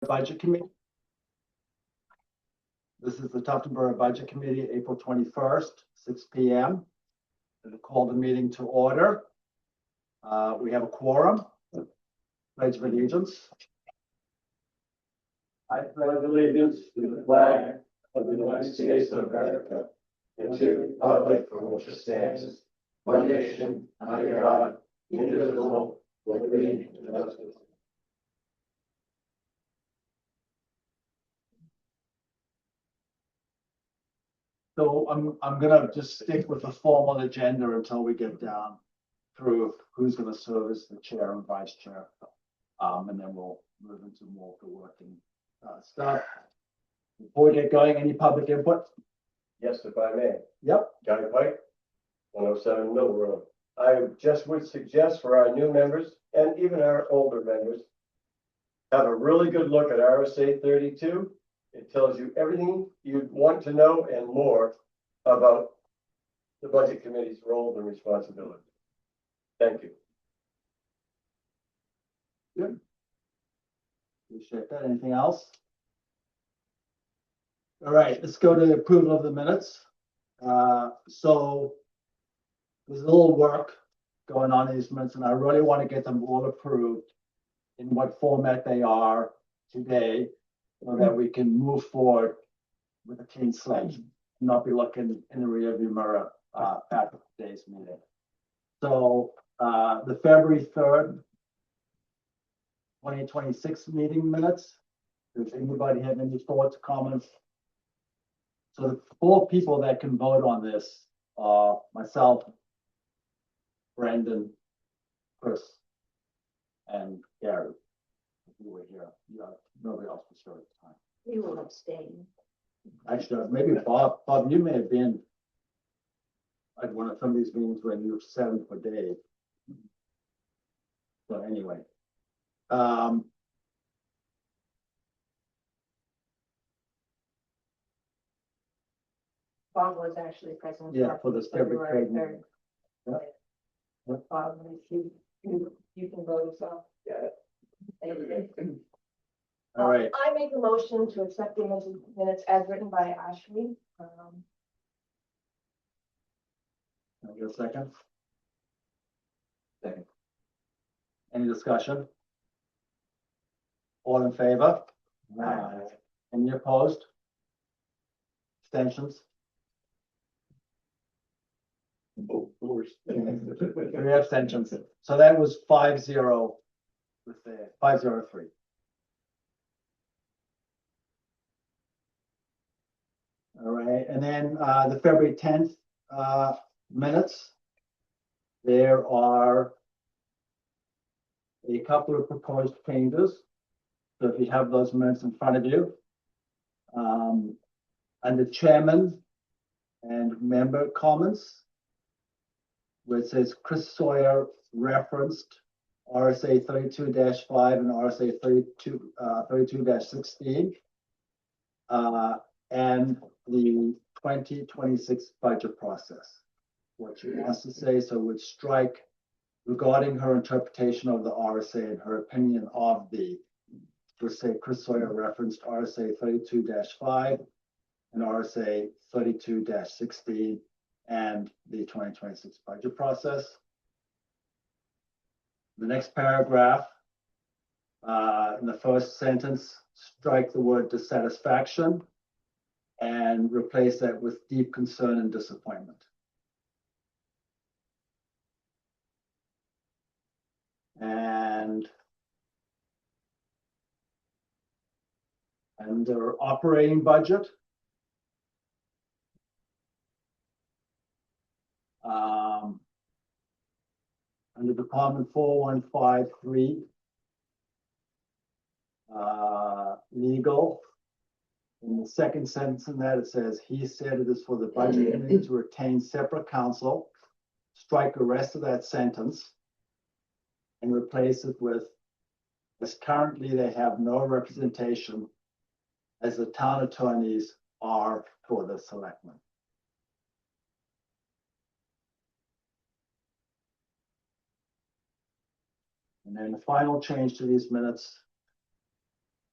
Budget Committee. This is the Tufton Borough Budget Committee, April 21st, 6 p.m. And call the meeting to order. We have a quorum. Pledge of allegiance. I pledge allegiance to the flag of the United States of America and to the republic for which it stands, one nation, under God, indivisible, with liberty and justice. So I'm gonna just stick with the formal agenda until we get down through who's gonna serve as the chair and vice chair. And then we'll move into more of the working stuff. Before we get going, any public input? Yes, if I may. Yep. Guy Pike, 107 Mill Road. I just would suggest for our new members and even our older members, have a really good look at RSA 32. It tells you everything you want to know and more about the Budget Committee's role and responsibility. Thank you. Good. Appreciate that. Anything else? All right, let's go to the approval of the minutes. So there's a little work going on in these minutes, and I really want to get them all approved in what format they are today, so that we can move forward with a clean slate, not be looking in the rearview mirror at today's meeting. So the February 3rd, 2026 meeting minutes. Does anybody have any thoughts, comments? So the 4 people that can vote on this are myself, Brandon, Chris, and Gary. You were here. Yeah, nobody else was here at the time. You will abstain. Actually, maybe Bob. Bob, you may have been at one of some of these meetings when you were 7 for Dave. But anyway. Bob was actually present. Yeah, for the February 3rd third. Yeah. Yeah. Bob, you can vote as well. Yeah. All right. I make a motion to accept the minutes as written by Ashley. Can I get a second? Second. Any discussion? All in favor? Aye. Any opposed? Abstentions? Oh, of course. 3 abstentions. So that was 5-0 with the 503. All right, and then the February 10th minutes. There are a couple of proposed changes. So if you have those minutes in front of you. Under chairman and member comments, where it says Chris Sawyer referenced RSA 32-5 and RSA 32-16. And the 2026 budget process. What she wants to say, so would strike regarding her interpretation of the RSA and her opinion of the, would say Chris Sawyer referenced RSA 32-5 and RSA 32-16 and the 2026 budget process. The next paragraph, in the first sentence, strike the word dissatisfaction and replace that with deep concern and disappointment. And under operating budget, under Department 4153, legal. In the second sentence in that, it says, he said it is for the budget committee to retain separate counsel. Strike the rest of that sentence and replace it with, as currently they have no representation as the town attorneys are for the selectmen. And then the final change to these minutes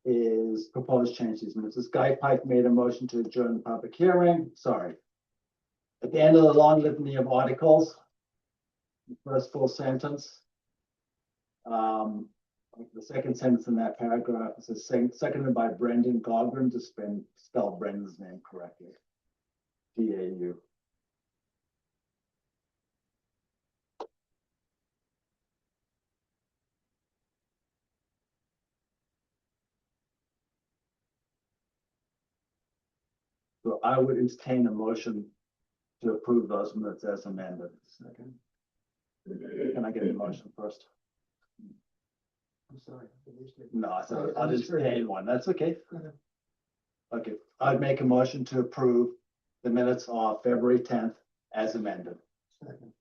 is proposed changes. Mrs. Guy Pike made a motion to adjourn the public hearing, sorry. At the end of the long litany of articles, the first full sentence. The second sentence in that paragraph is seconded by Brendan Gogren to spell Brendan's name correctly. G-A-U. So I would entertain a motion to approve those minutes as amended. Second. Can I get a motion first? I'm sorry. No, I said I'll entertain one. That's okay. Okay, I'd make a motion to approve the minutes of February 10th as amended. Second.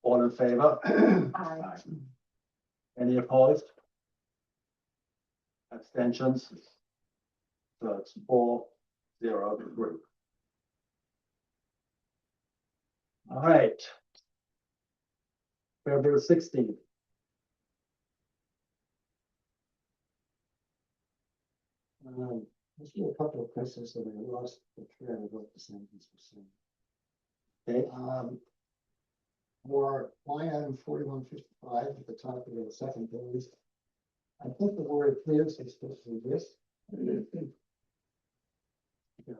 All in favor? Aye. Any opposed? Abstentions? So it's 4-0-3. All right. February 16th. There's been a couple of places that I lost the thread of what the sentence was saying. Okay, For line item 4155 at the top of the second page, I think the word is supposed to be this. I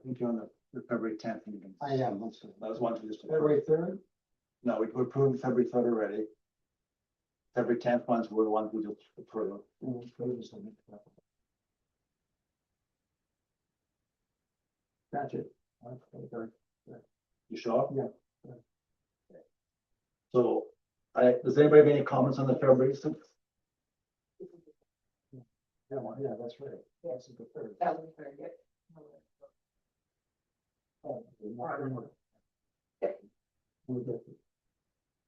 think you're on the February 10th meeting. I am, I'm sorry. That was one to just. February 3rd? No, we approved February 3rd already. February 10th ones were the ones we just approved. Gotcha. You sure? Yeah. So, does anybody have any comments on the February 6th? Yeah, well, yeah, that's right. That's the third. That was very good. Oh, we're good.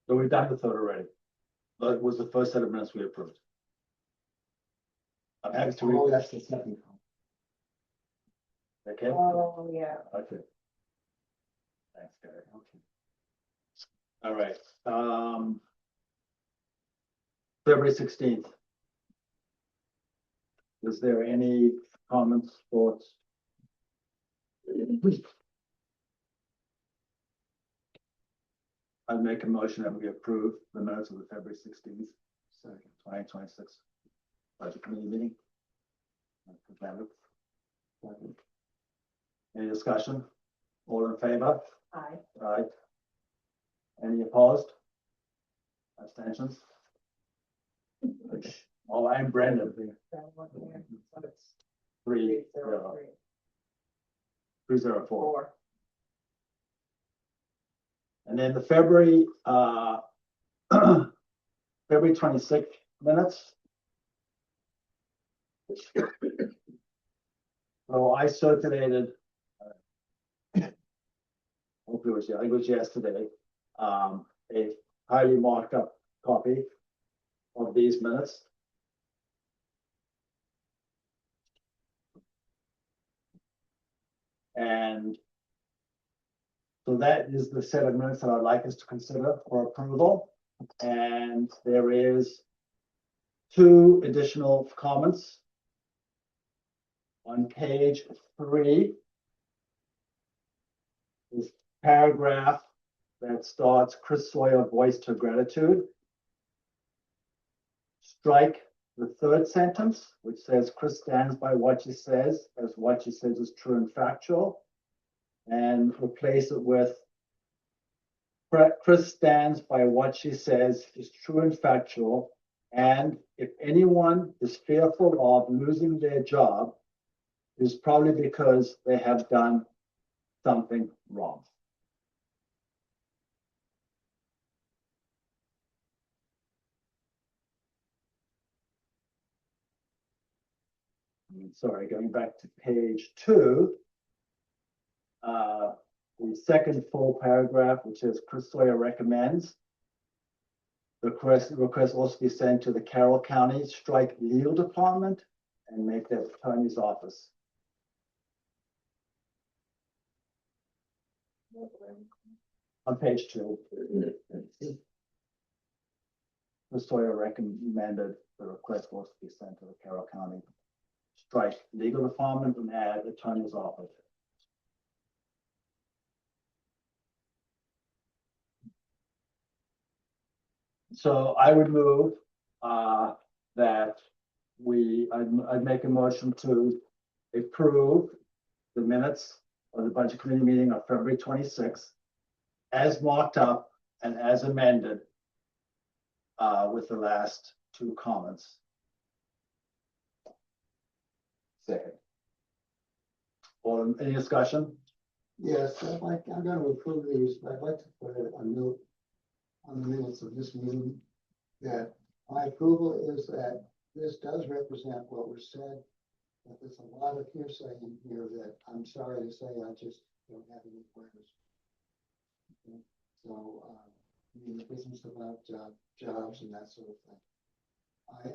So we've done the third already. That was the first set of minutes we approved. I'm happy to Oh, read. that's the second. Okay, Oh, yeah. okay. Thanks, Gary. Okay. All right, February 16th. Is there any comments, thoughts? I'd make a motion that we approve the minutes of the February 16th, 2026 budget committee meeting. Any discussion? All in favor? Aye. Aye. Any opposed? Abstentions? Oh, I'm Brendan. That one here. So it's 3-0. 303. 3-0-4. 4. And then the February, February 26th minutes. So I circulated, hopefully I think it was yesterday, a highly marked up copy of these minutes. And so that is the set of minutes that I'd like us to consider for approval. And there is 2 additional comments. On page 3, this paragraph that starts Chris Sawyer voiced her gratitude. Strike the third sentence, which says Chris stands by what she says, as what she says is true and factual, and replace it with Chris stands by what she says is true and factual, and if anyone is fearful of losing their job, is probably because they have done something wrong. Sorry, going back to page 2, the second full paragraph, which says Chris Sawyer recommends the request also be sent to the Carroll County Strike Legal Department and make that attorney's office. On page 2, Chris Sawyer recommended the request was to be sent to the Carroll County strike legal department and add attorney's office. So I would move, that I'd make a motion to approve the minutes of the budget committee meeting of February 26th as marked up and as amended, with the last two comments. Second. Any discussion? Yes, I'm gonna approve these, but I'd like to put a note on the minutes of this meeting that my approval is that this does represent what was said, but there's a lot of hearsay in here that I'm sorry to say, I just don't have any plans. Okay, so, I mean, the business about jobs and that sort of thing.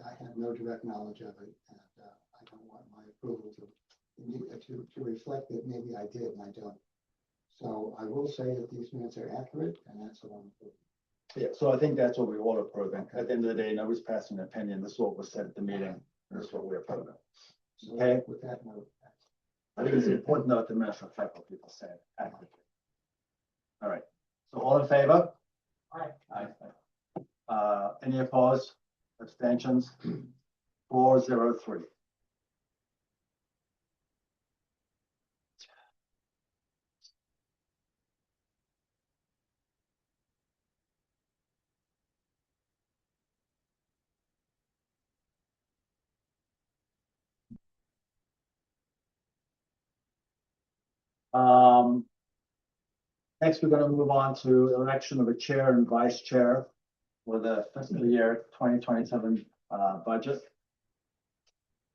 I have no direct knowledge of it, and I don't want my approval to reflect that maybe I did and I don't. So I will say that these minutes are accurate, and that's what I'm approving. Yeah, so I think that's what we all approving. At the end of the day, nobody's passing an opinion. This is what was said at the meeting. This is what we're approving. So Okay. with that note. I think it's important that the minutes reflect what people said accurately. All right, so all in favor? Aye. Any opposed? Abstentions? 403. Next, we're going to move on to election of a chair and vice chair for the fiscal year 2027 budget.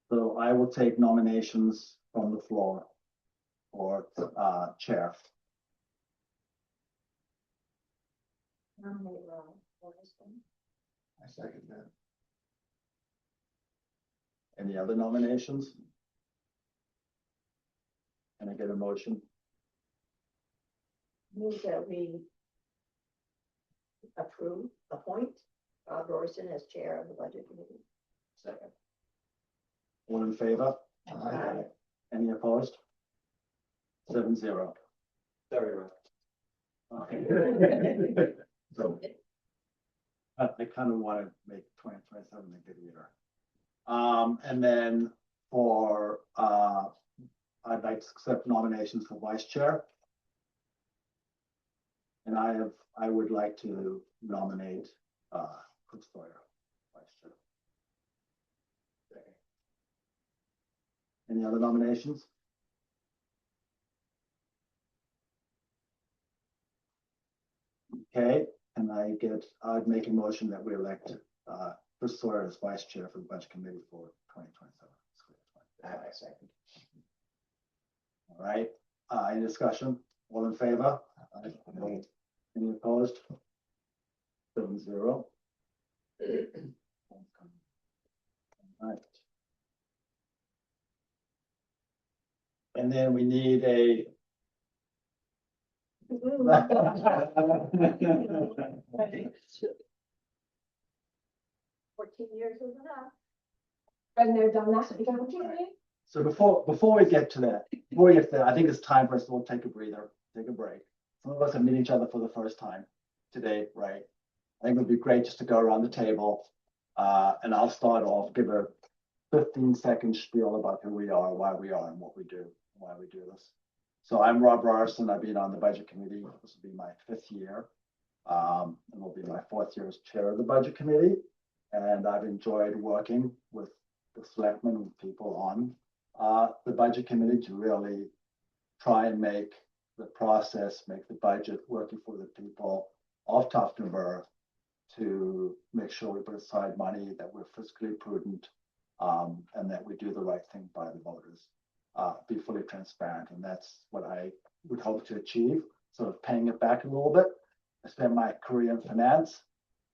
So I will take nominations from the floor for chair. Nominate Ron Morrison. I second that. Any other nominations? Can I get a motion? Move that we appoint Rob Dorson as chair of the budget committee. Second. All in favor? Aye. Any opposed? 7-0. Sorry, Ron. Okay. So I kind of want to make 2027 a good year. And then for I'd like to accept nominations for vice chair. And I would like to nominate Chris Sawyer, vice chair. Any other nominations? Okay, and I'd make a motion that we elect Chris Sawyer as vice chair for the budget committee for 2027. I second. All right, any discussion? All in favor? Any opposed? 7-0. All right. And then we need a 14 years is enough. Been there, done that. You got what you mean? So before we get to that, I think it's time for us to all take a breather, take a break. Some of us have met each other for the first time today, right? I think it would be great just to go around the table, and I'll start off, give a 15-second spiel about who we are, why we are, and what we do, why we do this. So I'm Rob Ryerson. I've been on the budget committee. This will be my 5th year, and will be my 4th year as chair of the budget committee. And I've enjoyed working with the selectmen and people on the budget committee to really try and make the process, make the budget working for the people of Tufton Borough, to make sure we put aside money, that we're fiscally prudent, and that we do the right thing by the voters, be fully transparent. And that's what I would hope to achieve, sort of paying it back a little bit. I spent my career in finance.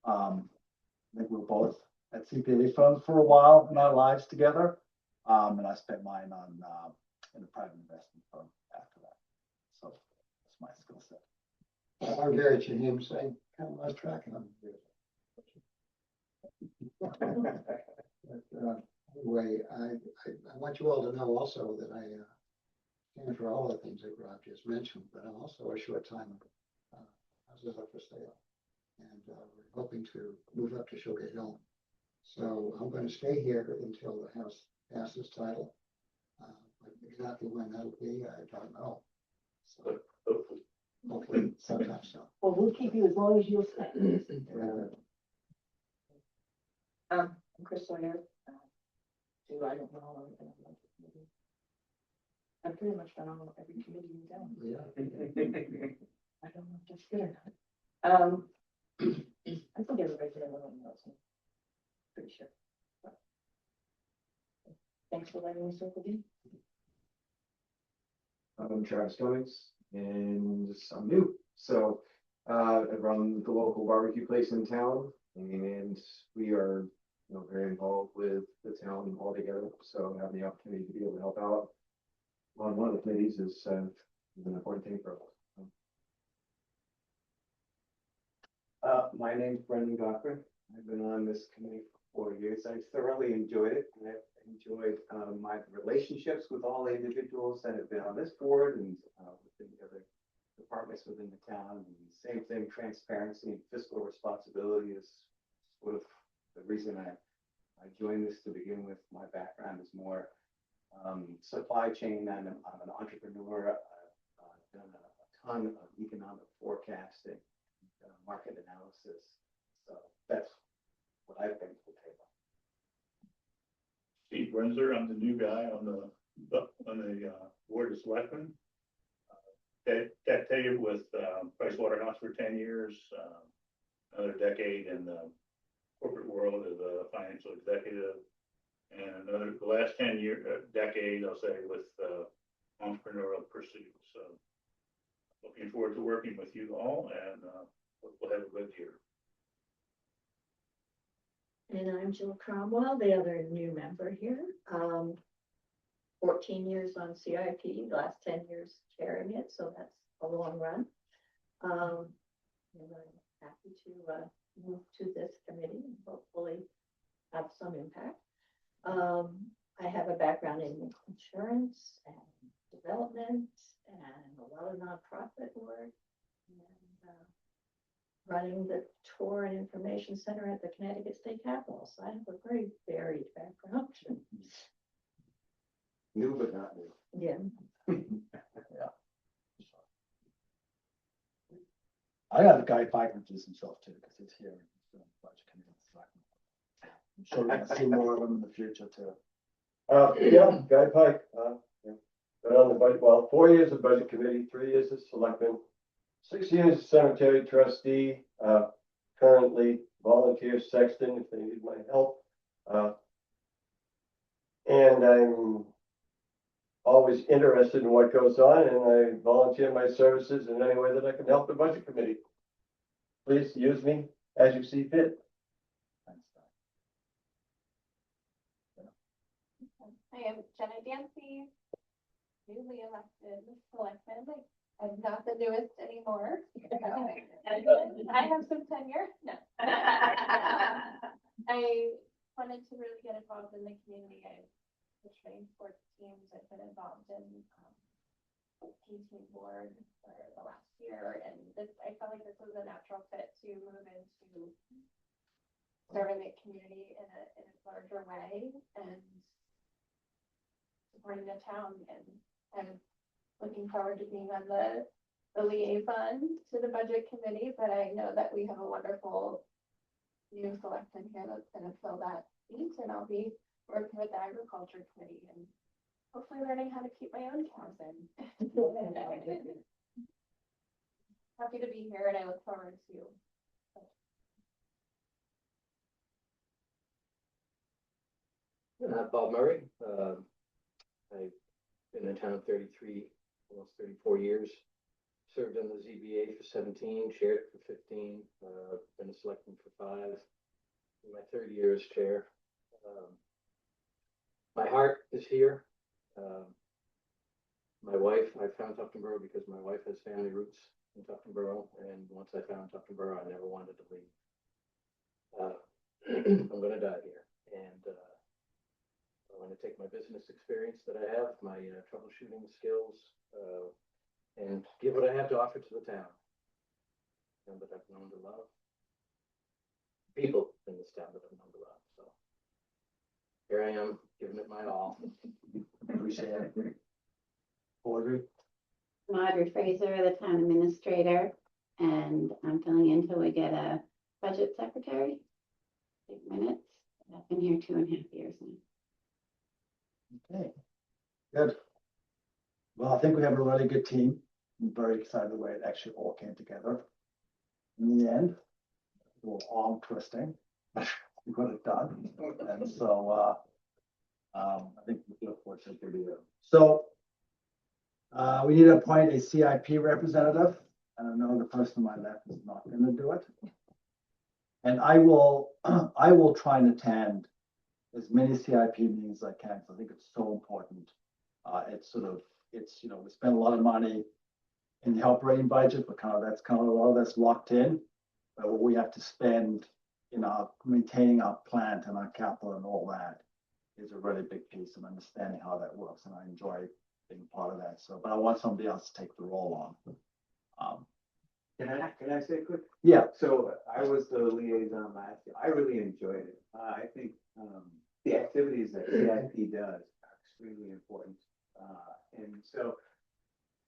I think we're both at CPA firms for a while in our lives together. And I spent mine in a private investment firm after that. So that's my skill set. I'm Gary Chahim, so I kind of lost track of them. Anyway, I want you all to know also that I stand for all the things that Rob just mentioned, but I'm also a short time houses up for sale. And we're hoping to move up to Sugar Hill. So I'm going to stay here until the house passes title. But exactly when that'll be, I don't know. So hopefully sometime soon. Well, we'll keep you as long as you'll stay. I'm Chris Sawyer. I don't know. I've pretty much been on every committee in town. Yeah. I don't know if that's good or not. I think everybody in everyone knows me. Pretty sure. Thanks for letting me serve with you. I'm Travis Cummings and I'm new. So I run the local barbecue place in town and we are very involved with the town altogether. So having the opportunity to be able to help out on one of the committees is an important thing for us. My name's Brendan Goffman. I've been on this committee for 4 years. I thoroughly enjoyed it. And I've enjoyed my relationships with all the individuals that have been on this board and within the other departments within the town. And same thing, transparency and fiscal responsibility is sort of the reason I joined this to begin with. My background is more supply chain. I'm an entrepreneur. I've done a ton of economic forecasting. Market analysis. So that's what I bring to the table. Steve Brenzer, I'm the new guy on the board of selectmen. Tell with Pricewaterhouse for 10 years, another decade in the corporate world as a financial executive, and the last 10 decade, I'll say, with entrepreneurial pursuits. So looking forward to working with you all, and we'll have a good year. And I'm Jill Cromwell, the other new member here. 14 years on CIP, the last 10 years chairing it, so that's a long run. And I'm happy to move to this committee and hopefully have some impact. I have a background in insurance and development and a lot of nonprofit work. And, running the tour and information center at the Connecticut State Capitol. So I have a very varied background. New but not new. Yeah. I got a Guy Pike introduce himself too, because he's here. Budget committee. I'm sure we're gonna see more of him in the future too. Yeah, Guy Pike, yeah. Been on the budget, well, 4 years of budget committee, 3 years as selectman, 6 years as cemetery trustee, currently volunteer sexton if they need my help. And I'm always interested in what goes on, and I volunteer my services in any way that I can help the budget committee. Please use me as you see fit. Thanks, Guy. I am Jenna Dancy, newly elected selectman. I'm not the newest anymore. I have some tenure. No. I wanted to really get involved in the community. I've trained sports teams. I've been involved in team board for the last year, and I felt like this was a natural fit to move into serving the community in a larger way and supporting the town. And I'm looking forward to being on the liaison to the budget committee, but I know that we have a wonderful new selectman here that's going to fill that seat, and I'll be working with the agriculture committee and hopefully learning how to keep my own cows in. Happy to be here, and I look forward to Bob Murray. I've been in town 33, almost 34 years. Served on the ZBA for 17, chaired it for 15, been a selectman for 5. In my 3rd year as chair. My heart is here. My wife, I found Tufton Borough because my wife has family roots in Tufton Borough, and once I found Tufton Borough, I never wanted to leave. I'm going to die here, and I want to take my business experience that I have, my troubleshooting skills, and give what I have to offer to the town. And that I've known to love. People in this town that I've known to love, so. Here I am, giving it my all. Appreciate it. Audrey? I'm Audrey Fraser, the town administrator, and I'm filling in till we get a budget secretary. Take minutes. I've been here 2.5 years now. Okay, good. Well, I think we have a really good team. I'm very excited the way it actually all came together. In the end, a little arm twisting, we got it done. And so, I think we look forward to it. So, we need to appoint a CIP representative. And I know the person on my left is not going to do it. And I will try and attend as many CIP meetings as I can. 'Cause I think it's so important. It's, we spend a lot of money in the operating budget, but that's a lot that's locked in. But what we have to spend in our maintaining our plant and our capital and all that is a really big piece of understanding how that works. And I enjoy being part of that. So, but I want somebody else to take the role on. Can I say quick? Yeah, So I was the liaison last year. I really enjoyed it. I think the activities that CIP does are extremely important. And so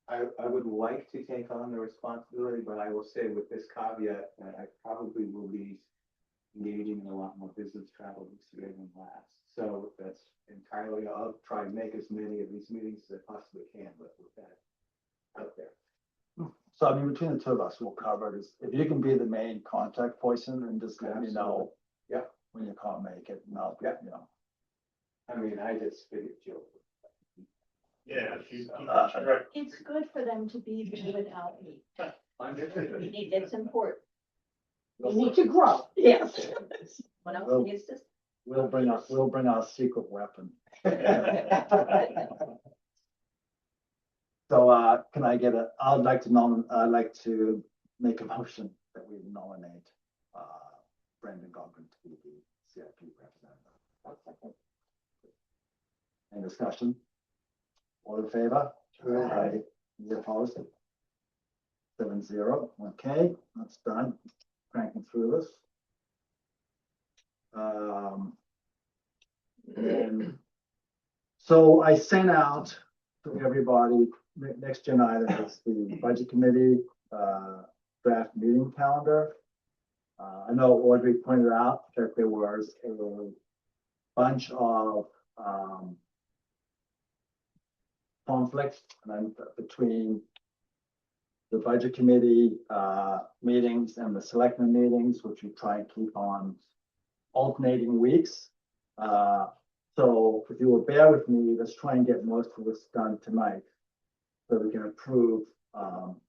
I would like to take on the responsibility, but I will say with this caveat that I probably will be engaging in a lot more business travel this year than last. So that's entirely, I'll try and make as many of these meetings as I possibly can, but with that out there. so I mean, between the two of us, we'll cover it. If you can be the main contact person and just let me know. Yeah. When you can't make it, and I'll, Yeah. I mean, I just figured Joe. Yeah, right. It's good for them to be there without me. Understood. It's important. You need to grow, yes. What else Well- needs to? we'll bring our secret weapon. So, can I get I'd like to make a motion that we nominate, Brendan Goggin to be the CIP representative. Any discussion? All in favor? Aye. Any opposed? 7-0, okay, that's done, cranking through this. And so I sent out to everybody, next gen item is the budget committee, draft meeting calendar. I know Audrey pointed out that there was a bunch of, conflicts between the budget committee, meetings and the selectmen meetings, which we try and keep on alternating weeks. So if you will bear with me, let's try and get most of this done tonight. So we can approve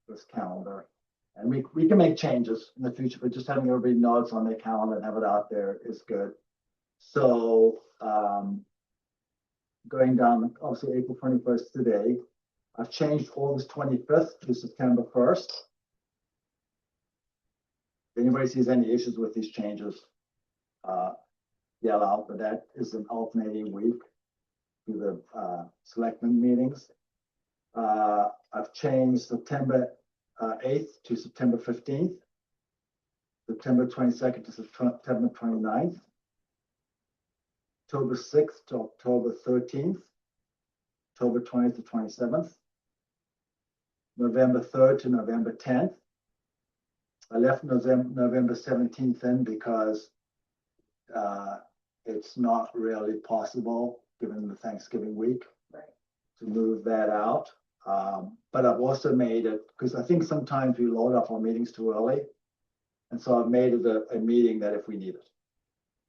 this calendar. And we can make changes in the future, but just having everybody notes on their calendar and have it out there is good. So going down, obviously April 21st today, I've changed August 25th to September 1st. If anybody sees any issues with these changes, yell out, but that is an alternating week to the selectmen meetings. I've changed September 8th to September 15th, September 22nd to September 29th, October 6th to October 13th, October 20th to 27th, November 3rd to November 10th. I left November 17th in because it's not really possible, given the Thanksgiving week, to move that out. But I've also made it, because I think sometimes we load up our meetings too early. And so I've made it a meeting that if we need it,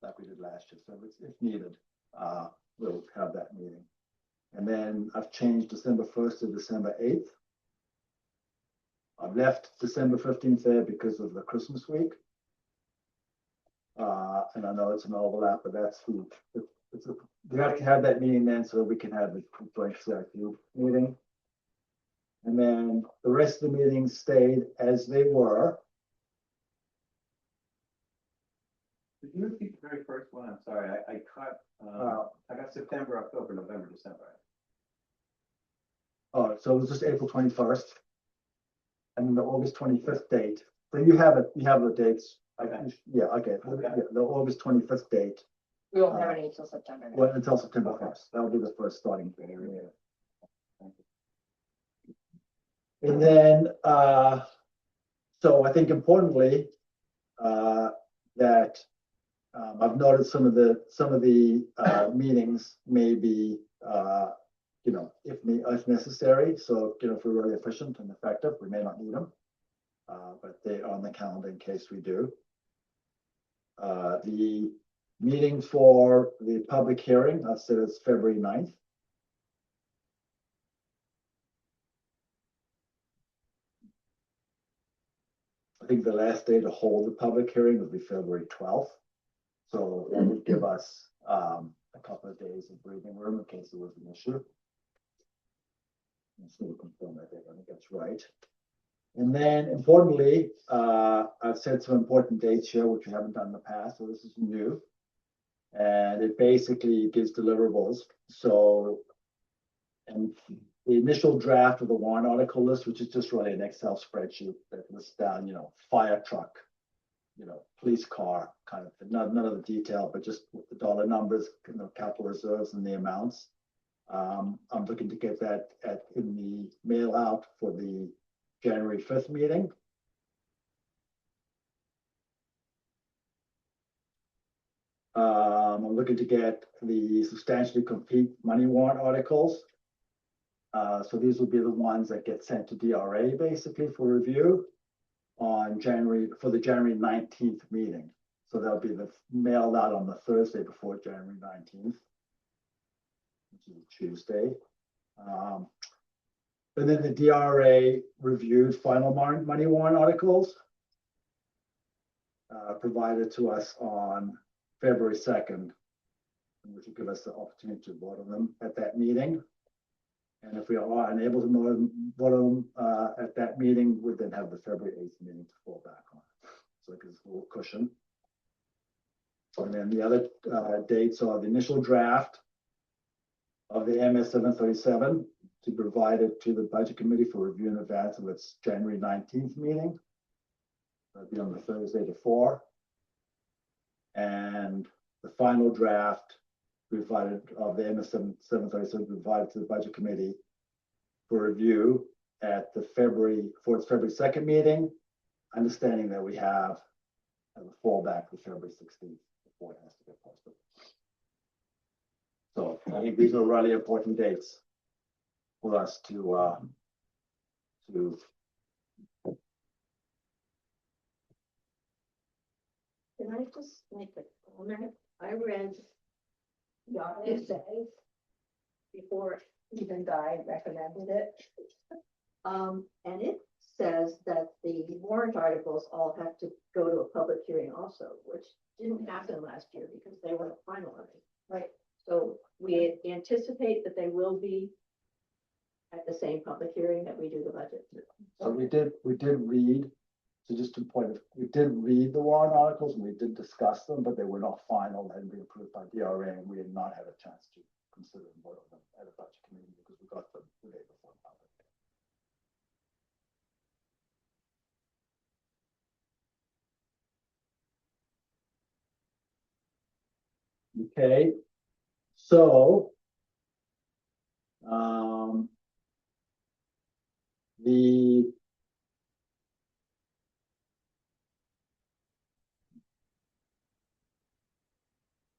like we did last year. So if needed, we'll have that meeting. And then I've changed December 1st to December 8th. I've left December 15th there because of the Christmas week. And I know it's an overlap, but that's we have to have that meeting then so we can have the joint CIP meeting. And then the rest of the meetings stayed as they were. Could you repeat the very first one? I'm sorry, I caught, I got September, October, November, December. Oh, so it was just April 21st. And then the August 25th date. So you have it, you have the dates. Okay. Yeah, okay, Okay. yeah, the August 25th date, We won't have any until September. well, until September 1st. That'll be the first starting period. And then, so I think importantly, that I've noted some of the meetings may be, you know, if necessary. So, you know, if we're really efficient and effective, we may not need them. But they're on the calendar in case we do. The meeting for the public hearing, I said it's February 9th. I think the last day to hold the public hearing would be February 12th. So that would give us a couple of days of breathing room in case there was an issue. Let's see, confirm that. I think that's right. And then importantly, I've said some important dates here, which we haven't done in the past. So this is new. And it basically gives deliverables. So, and the initial draft of the warrant article list, which is just really an Excel spreadsheet that lists down, you know, fire truck, you know, police car, kind of none of the detail, but just the dollar numbers, you know, capital reserves and the amounts. I'm looking to get that in the mail out for the January 5th meeting. I'm looking to get the substantially complete money warrant articles. So these will be the ones that get sent to DRA basically for review on for the January 19th meeting. So they'll be mailed out on the Thursday before January 19th, which is Tuesday. And then the DRA reviewed final money warrant articles provided to us on February 2nd, which will give us the opportunity to vote on them at that meeting. And if we are unable to vote on them at that meeting, we then have the February 8th meeting to fall back on. So it gives a little cushion. And then the other dates are the initial draft of the MS 737 to be provided to the budget committee for review in advance of its January 19th meeting. That'll be on the Thursday before. And the final draft provided of the MS 737 provided to the budget committee for review at the February 2nd meeting, understanding that we have a fallback to February 16th before it has to get posted. So I think these are really important dates for us to Can I just make a comment? I read the RSA before even Guy recommended it. And it says that the warrant articles all have to go to a public hearing also, which didn't happen last year because they weren't finalized. Right. So we anticipate that they will be at the same public hearing that we do the budget. So we did read, so just to point of, we did read the warrant articles and we did discuss them, but they were not final, hadn't been approved by DRA, and we had not had a chance to consider and vote on them at a budget committee because we got them the day before public. Okay, so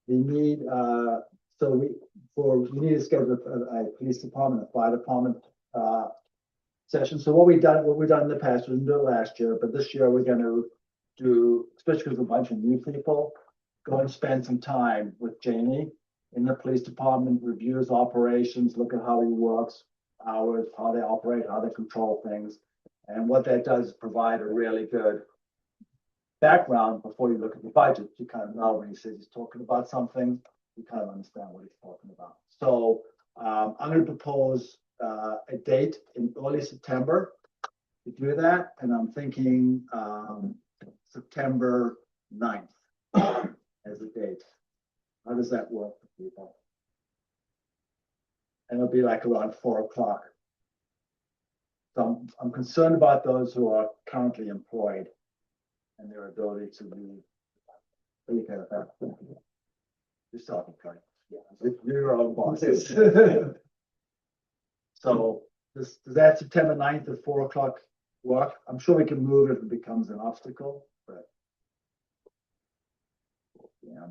we need, so we need to schedule a police department, a fire department session. So what we've done in the past, we didn't do it last year, but this year we're going to do, especially because a bunch of new people, go and spend some time with Jamie in the police department, review his operations, look at how he works, hours, how they operate, how they control things. And what that does is provide a really good background before you look at the budget. You kind of know when he says he's talking about something, you kind of understand what he's talking about. So I'm going to propose a date in early September to do that. And I'm thinking September 9th. date? How does that work for people? And it'll be like around 4 o'clock. So I'm concerned about those who are currently employed and their ability to be. What do you kind of have? You're self-employed. Yeah. You're your own bosses. So does that September 9th at 4 o'clock work? I'm sure we can move if it becomes an obstacle, but. Yeah.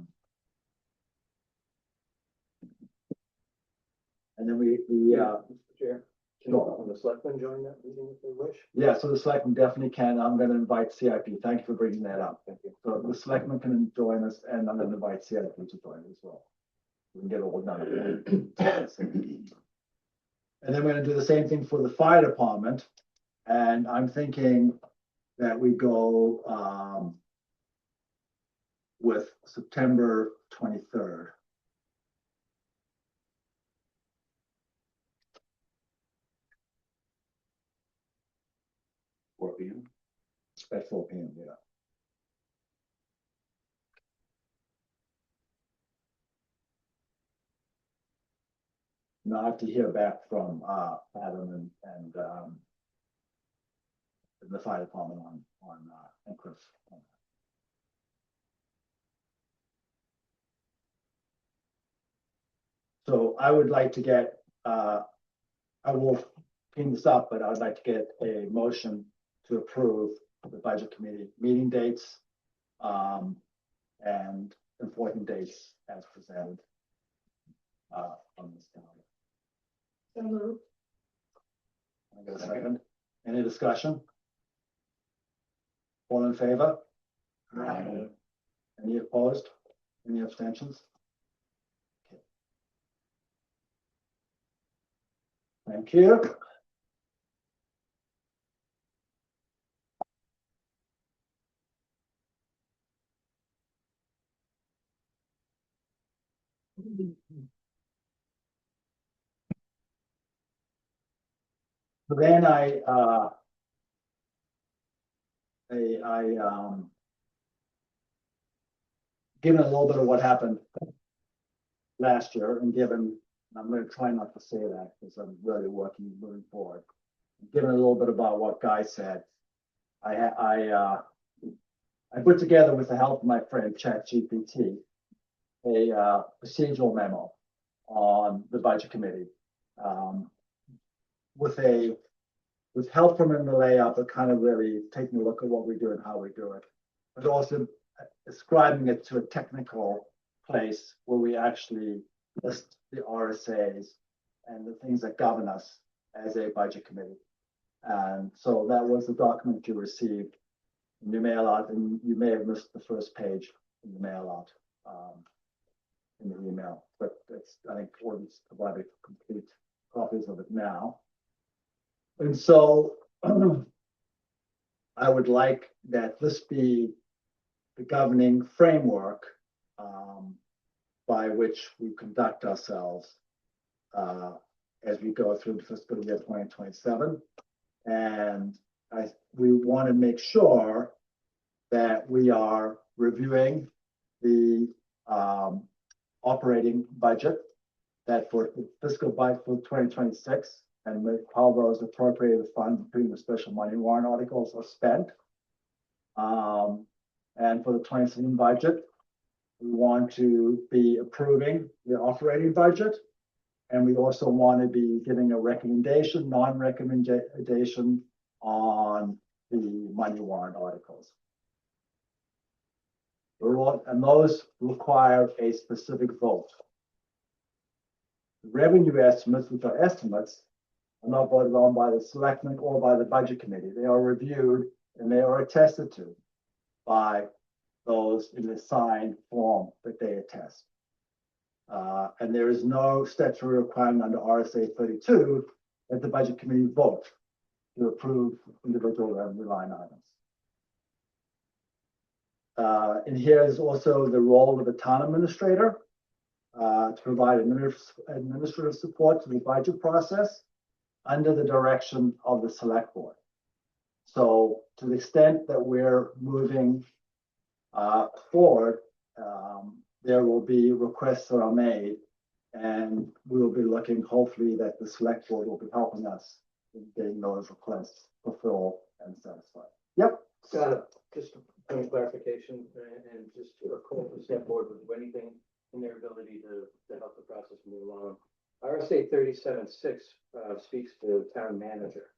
And then we Mr. Chair, can Sure. the selectmen join that meeting if they wish? yeah, so the selectmen definitely can. I'm gonna invite CIP. Thank you for bringing that up. Thank you. So the selectmen can join us and I'm gonna invite CIP to join as well. We can get it all done. And then we're gonna do the same thing for the fire department. And I'm thinking that we go with September 23rd. At 4 p.m., yeah. Now I have to hear back from Adam and the fire department on and Chris. So I would like to get I will clean this up, but I'd like to get a motion to approve the budget committee meeting dates and important dates as presented on this calendar. So moved. Can I get a second? Any discussion? All in favor? Aye. Any opposed? Any abstentions? Okay. Thank you. So then given a little bit of what happened last year and given, I'm going to try not to say that because I'm really moving forward. Given a little bit about what Guy said, I put together with the help of my friend ChatGPT a procedural memo on the budget committee with help from in the layout, but kind of really taking a look at what we do and how we do it, but also ascribing it to a technical place where we actually list the RSAs and the things that govern us as a budget committee. And so that was the document you received in your mail out, and you may have missed the first page in the mail out in the email, but it's, I think, Gordon's provided complete copies of it now. And so I would like that this be the governing framework by which we conduct ourselves as we go through the fiscal year 2027. And we want to make sure that we are reviewing the operating budget that for the fiscal budget for 2026 and how those appropriated funds between the special money warrant articles are spent. And for the 2027 budget, we want to be approving the operating budget. And we also want to be giving a recommendation, non-recommendation on the money warrant articles. And those require a specific vote. The revenue estimates, which are estimates, are not voted on by the selectmen or by the budget committee. They are reviewed and they are attested to by those in the signed form that they attest. And there is no statutory requirement under RSA 32 that the budget committee vote to approve individual revenue line items. And here is also the role of the town administrator to provide administrative support to the budget process under the direction of the select board. So to the extent that we're moving forward, there will be requests that are made. And we will be looking, hopefully, that the select board will be helping us in getting those requests fulfilled and satisfied. Yep. Just a point of clarification and just a call to step forward with anything in their ability to help the process move along. RSA 37(6) speaks to town manager.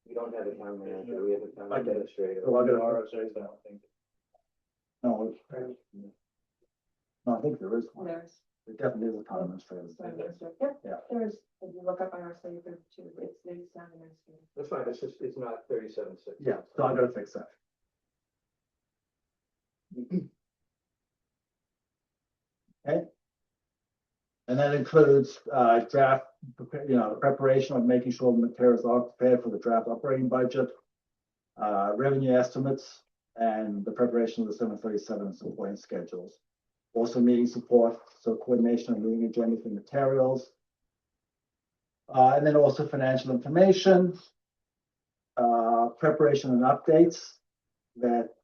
We don't have a town manager, we have a town I get it. administrator. So I get it. RSA's, I don't think. No, no, I think there is one. There's. There definitely is a town administrator. Yep, Yeah. there's, if you look up RSA 32, it's the sound administrator. That's fine, it's not 37(6). Yeah, so I'm gonna fix that. Okay. And that includes draft, the preparation of making sure the materials are prepared for the draft operating budget, revenue estimates, and the preparation of the 737 and supporting schedules. Also meeting support, so coordination of meeting agenda for materials. And then also financial information, preparation and updates that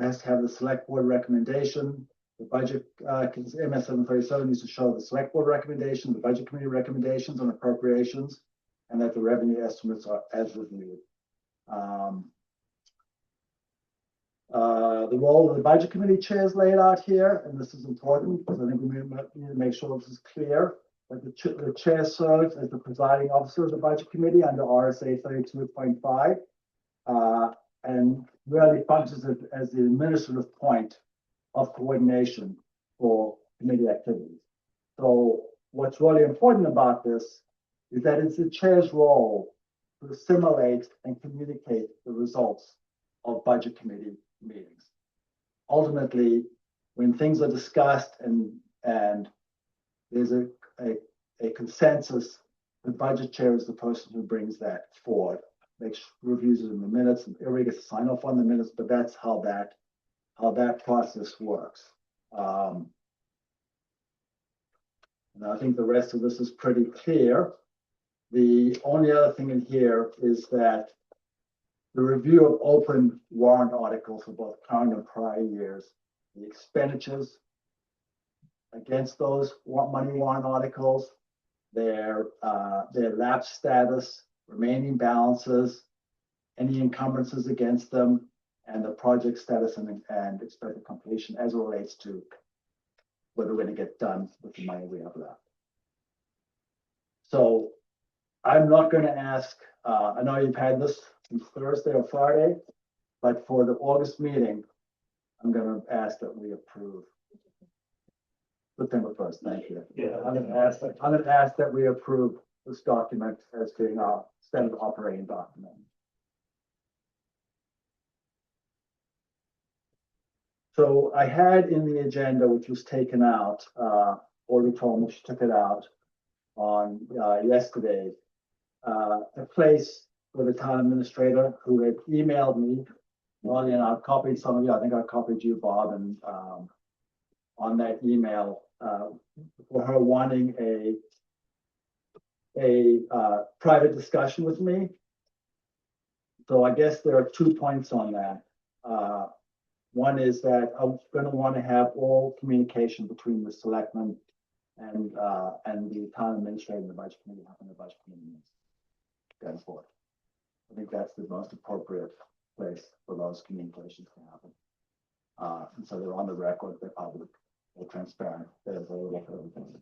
has to have the select board recommendation. The budget, MS 737 needs to show the select board recommendation, the budget committee recommendations on appropriations, and that the revenue estimates are as reviewed. The role of the budget committee chair is laid out here, and this is important because I think we need to make sure this is clear. That the chair serves as the presiding officer of the budget committee under RSA 32.5, and really functions as the administrative point of coordination for committee activities. So what's really important about this is that it's the chair's role to assimilate and communicate the results of budget committee meetings. Ultimately, when things are discussed and there's a consensus, the budget chair is the person who brings that forward, reviews it in the minutes, and everybody gets to sign off on the minutes, but that's how that process works. And I think the rest of this is pretty clear. The only other thing in here is that the review of open warrant articles for both current and prior years, the expenditures against those money warrant articles, their lapse status, remaining balances, any encumbrances against them, and the project status and expected completion as it relates to whether we're going to get done with the money we have left. So I'm not going to ask, I know you've had this since Thursday or Friday, but for the August meeting, I'm going to ask that we approve. September 1st, thank you. Yeah. I'm going to ask that we approve this document as being our standard operating document. So I had in the agenda, which was taken out, Audrey told me she took it out on yesterday, a place for the town administrator who had emailed me. Well, and I've copied some of you. I think I copied you, Bob, and on that email for her wanting a private discussion with me. So I guess there are 2 points on that. One is that I'm going to want to have all communication between the selectmen and the town administrator and the budget committee having the budget committee meetings going forward. I think that's the most appropriate place for those communications to happen. And so they're on the record, they're public, they're transparent, they're available for everything.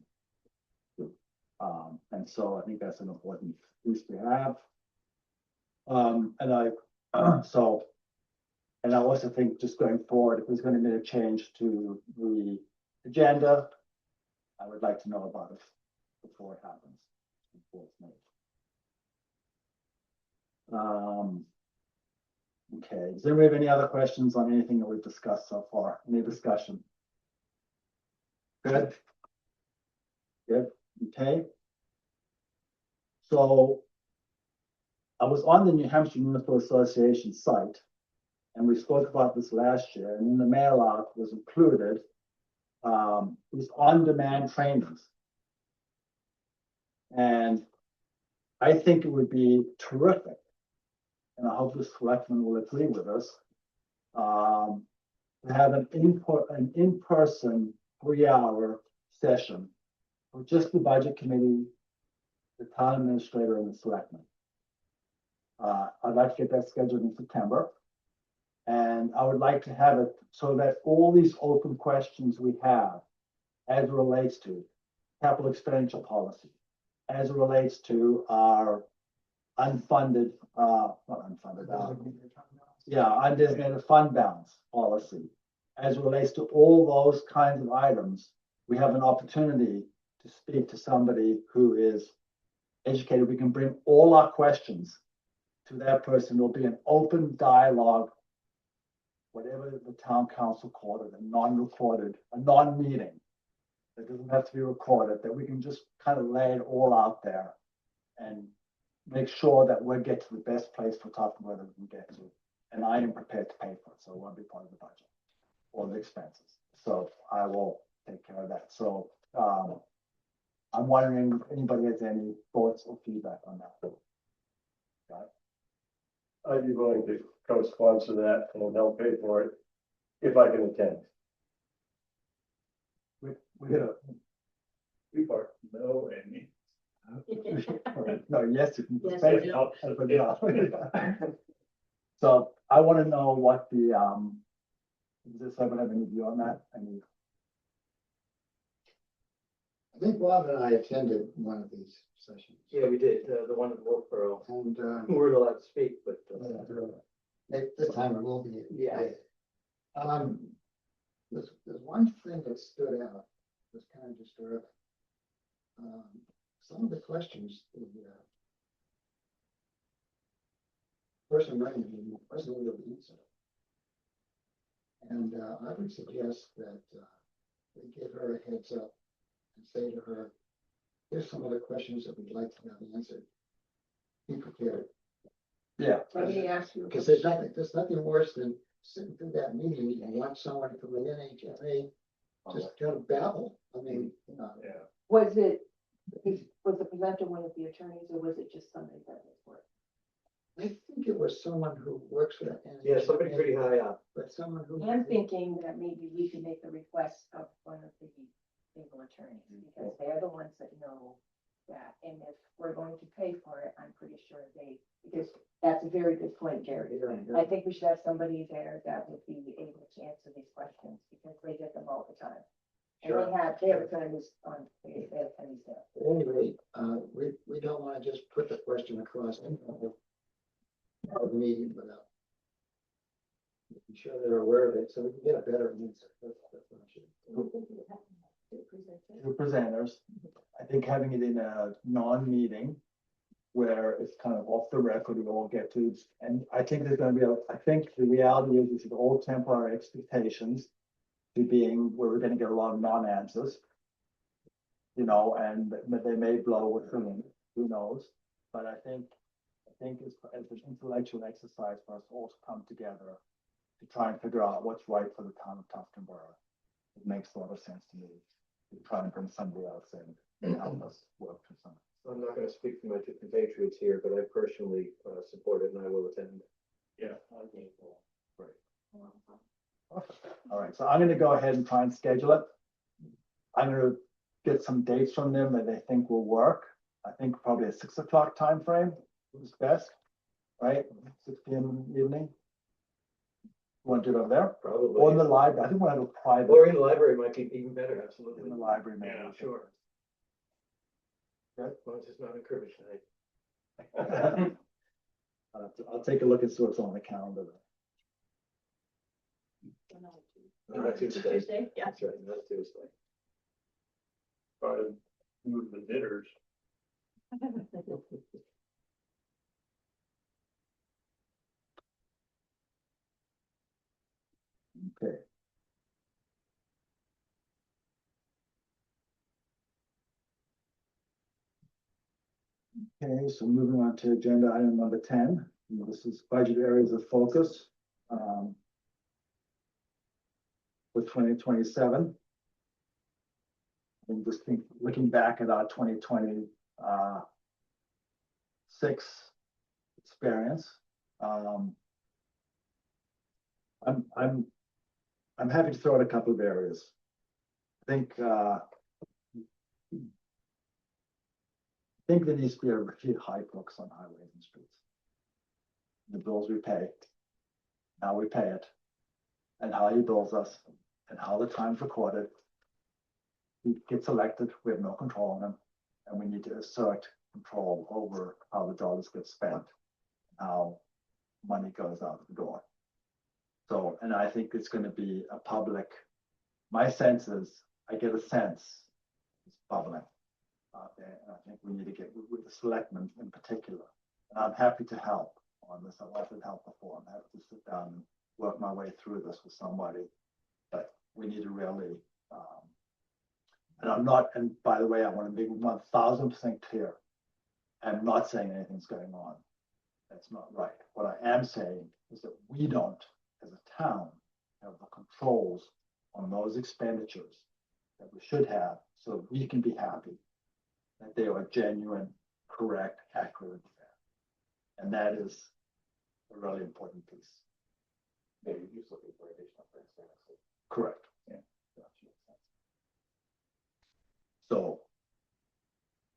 And so I think that's an important piece to have. And I also think just going forward, if there's going to be a change to the agenda, I would like to know about it before it happens. Before it's made. Okay, does anybody have any other questions on anything that we've discussed so far? Any discussion? Good. Good, okay. So I was on the New Hampshire Municipal Association site, and we spoke about this last year, and in the mail out was included these on-demand trainings. And I think it would be terrific, and I hope the selectmen will agree with us, to have an in-person 3-hour session for just the budget committee, the town administrator and the selectmen. I'd like to get that scheduled in September. And I would like to have it so that all these open questions we have as it relates to capital expenditure policy, as it relates to our unfunded, not unfunded, undesignated fund balance policy. As it relates to all those kinds of items, we have an opportunity to speak to somebody who is educated. We can bring all our questions to that person. There'll be an open dialogue, whatever the town council called it, a non-recorded, a non-meeting. That doesn't have to be recorded, that we can just kind of lay it all out there and make sure that we get to the best place for Tufton Borough we can get to. And I am prepared to pay for it, so it won't be part of the budget or the expenses. So I will take care of that. So I'm wondering if anybody has any thoughts or feedback on that. I'd be willing to co-sponsor that and help pay for it if I can attend. We're gonna, We part, no, and me. no, yes, you can. Yes, say we it, do. but no. So I want to know what the, does someone have any view on that? Any, I think Bob and I attended one of these sessions. Yeah, we did, the one in Wolfboro. And, We weren't allowed to speak, but. this time it will be. Yeah. There's one thing that stood out, was kind of disturbing. Some of the questions, the person writing them wasn't able to answer. And I would suggest that we give her a heads up and say to her, here's some of the questions that we'd like to have answered. Be prepared. yeah, Let me ask you. Because there's nothing worse than sitting through that meeting and watch someone from the NHMA just kind of babble. I mean, you know. Yeah. Was the presenter one of the attorneys or was it just somebody that was working? I think it was someone who works for that. Yeah, somebody pretty high up. But someone who. I'm thinking that maybe we could make the request of one of the legal attorneys, because they're the ones that know that, and if we're going to pay for it, I'm pretty sure because that's a very good point, Gary. I think we should have somebody there that would be able to answer these questions, because they get them all the time. And they have attorneys on, they have attorneys there. At any rate, we don't want to just put the question across of the meeting without making sure they're aware of it, so we can get a better answer. That's what I should. two presenters. I think having it in a non-meeting where it's kind of off the record, we all get to, and I think there's going to be I think the reality is we should all temper our expectations to being where we're going to get a lot of non-answers, you know, and they may blow with them, who knows? But I think it's an intellectual exercise for us all to come together to try and figure out what's right for the town of Tufton Borough. It makes a lot of sense to me to try and bring somebody else in and help us work through something. I'm not gonna speak for my two compatriots here, but I personally support it and I will attend. Yeah. I think so. All right, so I'm gonna go ahead and try and schedule it. I'm gonna get some dates from them that they think will work. I think probably a 6 o'clock time frame is best, right? 6 p.m. in the evening. You want to do it over there? Probably. Or in the library? I think we'll have a private Or in the library might be even better, absolutely. in the library, maybe. Yeah, Sure. Good. As long as it's not encouraged tonight. I'll take a look and see what's on the calendar. No, not Tuesday. Tuesday, yeah. That's right, not Tuesday. Try to move the bidders. Okay. Okay, so moving on to agenda item number 10. This is budget areas of focus for 2027. And just looking back at our 2026 experience. I'm happy to throw out a couple of areas. think there needs to be a really high focus on highways and streets. The bills we pay, how we pay it, and how he bills us, and how the time's recorded. He gets elected, we have no control on him, and we need to assert control over how the dollars get spent, how money goes out the door. So, and I think it's gonna be a public, my sense is, I get a sense it's bubbling out there, and I think we need to get with the selectmen in particular. And I'm happy to help on this. I've offered help before. I'm happy to sit down and work my way through this with somebody. But we need to really, and I'm not, and by the way, I want to be 1000% clear. I'm not saying anything's going on. That's not right. What I am saying is that we don't, as a town, have the controls on those expenditures that we should have, so we can be happy that they are genuine, correct, accurate, and fair. And that is a really important piece. Maybe he's looking for additional transparency. Correct. Yeah. So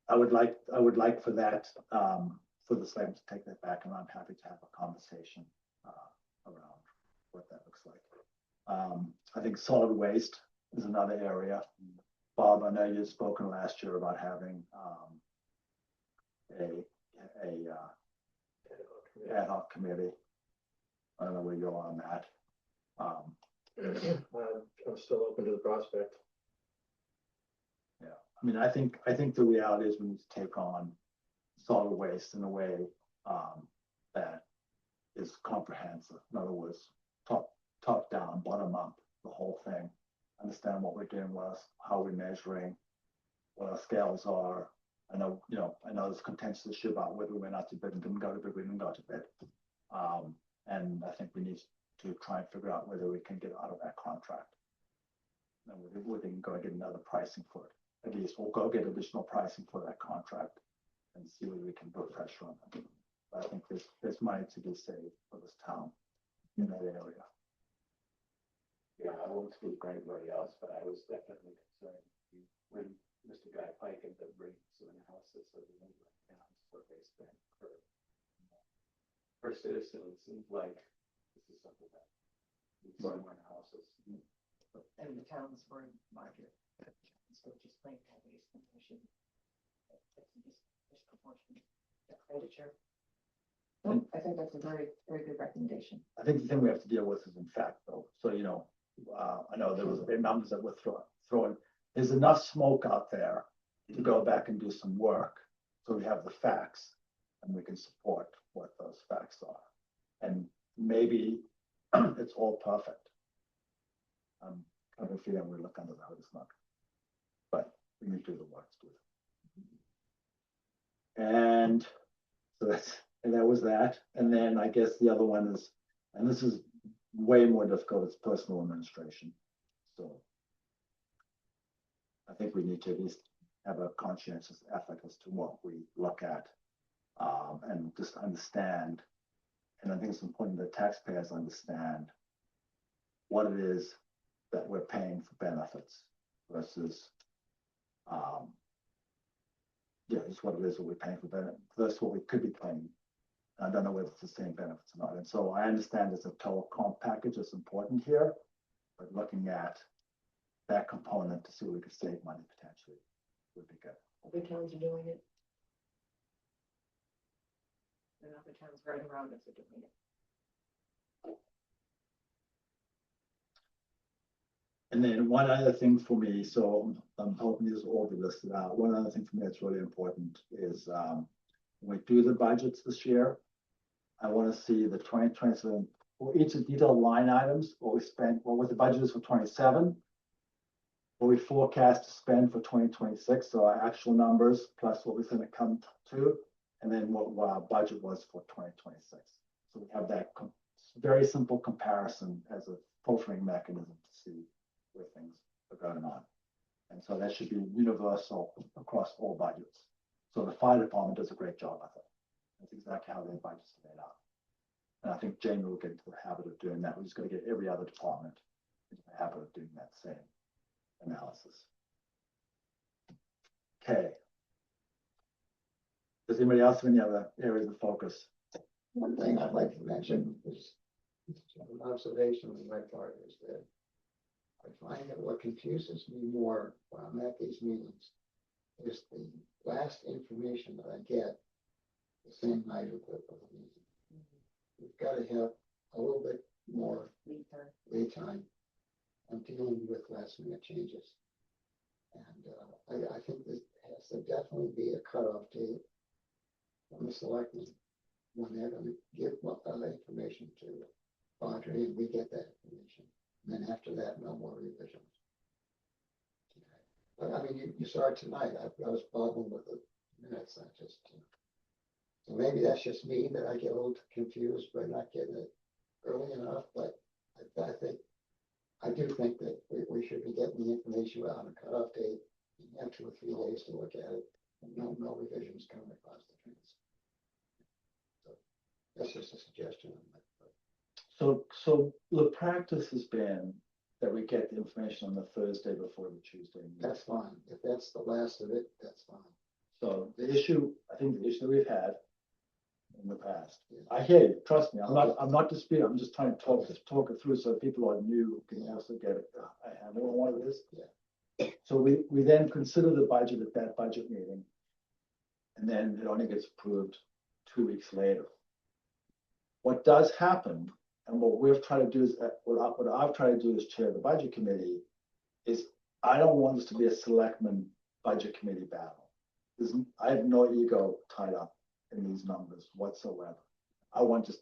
I would like for that, for the same to take that back, and I'm happy to have a conversation around what that looks like. I think solid waste is another area. Bob, I know you've spoken last year about having ad hoc committee. I don't know where you're on that. I'm still open to the prospect. Yeah, I mean, I think the reality is we need to take on solid waste in a way that is comprehensive. In other words, top down, bottom up, the whole thing. Understand what we're doing with us, how we're measuring, what our scales are. I know there's contentious issue about whether we went out to bid and didn't go to bid, we didn't go to bid. And I think we need to try and figure out whether we can get out of that contract. And we can go get another pricing for it. At least we'll go get additional pricing for that contract and see whether we can put pressure on them. But I think there's money to be saved for this town in that area. Yeah, I won't speak for anybody else, but I was definitely concerned when Mr. Guy Pike ended up bringing some analysis of the number of towns what they spent per citizen. It seems like this is something that needs some more analysis. And the towns were larger, so just plain waste and mission. It's disproportionate expenditure. I think that's a very, very good recommendation. I think the thing we have to deal with is in fact though. So, I know there was big numbers that were thrown. There's enough smoke out there to go back and do some work. So we have the facts and we can support what those facts are. And maybe it's all perfect. I have a feeling we look under the hood, it's not. But we need to do the work to do it. And so that was that. And then I guess the other one is, and this is way more difficult, it's personal administration. So I think we need to at least have a conscientious effort as to what we look at and just understand. And I think it's important that taxpayers understand what it is that we're paying for benefits versus just what it is that we're paying for benefits versus what we could be paying. I don't know whether it's the same benefits or not. And so I understand it's a total comp package is important here, but looking at that component to see where we could save money potentially would be good. Other towns are doing it. And other towns right around us are doing it. And then one other thing for me, so I'm hoping these will all be listed out. One other thing for me that's really important is when we do the budgets this year, I want to see the 2027 for each of the detailed line items, what we spent, what the budget is for 27, what we forecast to spend for 2026, so our actual numbers plus what we're going to come to, and then what our budget was for 2026. So we have that very simple comparison as a filtering mechanism to see where things are going on. And so that should be universal across all budgets. So the fire department does a great job, I think. That's exactly how their budgets are laid out. And I think Jamie will get into the habit of doing that. We're just going to get every other department into the habit of doing that same. analysis. Okay. Does anybody else have any other areas of focus? One thing I'd like to mention is an observation on my part is that I find that what confuses me more when I'm at these meetings is the last information that I get the same night of the meeting. We've got to have a little bit more lead time on dealing with last minute changes. And I think this has to definitely be a cutoff date from the selectmen when they're going to give information to Audrey, and we get that information. And then after that, no more revisions. But I mean, you saw it tonight. I was boggling with the minutes. I just, so maybe that's just me that I get a little confused by not getting it early enough. But I do think that we should be getting the information on a cutoff date. You have 2 or 3 days to look at it, and no revisions coming across the fence. So that's just a suggestion on my part. So the practice has been that we get the information on the Thursday before the Tuesday meeting. That's fine. If that's the last of it, that's fine. So the issue, I think the issue that we've had in the past, I hear you, trust me, I'm not disputing, I'm just trying to talk it through so people who are new can also get it. I have what it is. Yeah. So we then consider the budget at that budget meeting. And then it only gets approved 2 weeks later. What does happen, and what we've tried to do is, what I've tried to do as chair of the budget committee, is I don't want this to be a selectman budget committee battle. I have no ego tied up in these numbers whatsoever. I want just,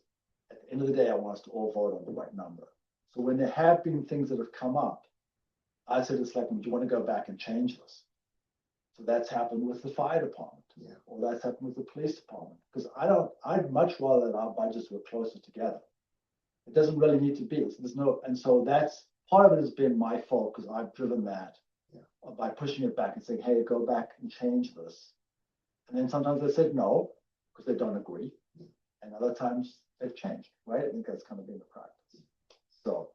at the end of the day, I want us to all vote on the right number. So when there have been things that have come up, I said to the selectmen, do you want to go back and change this? So that's happened with the fire department. Yeah. Or that's happened with the police department. Because I'd much rather that our budgets were closer together. It doesn't really need to be. So there's no, and so that's part of it has been my fault because I've driven that by pushing it back and saying, hey, go back and change this. And then sometimes they said no, because they don't agree. And other times they've changed, right? I think that's kind of been the practice. So.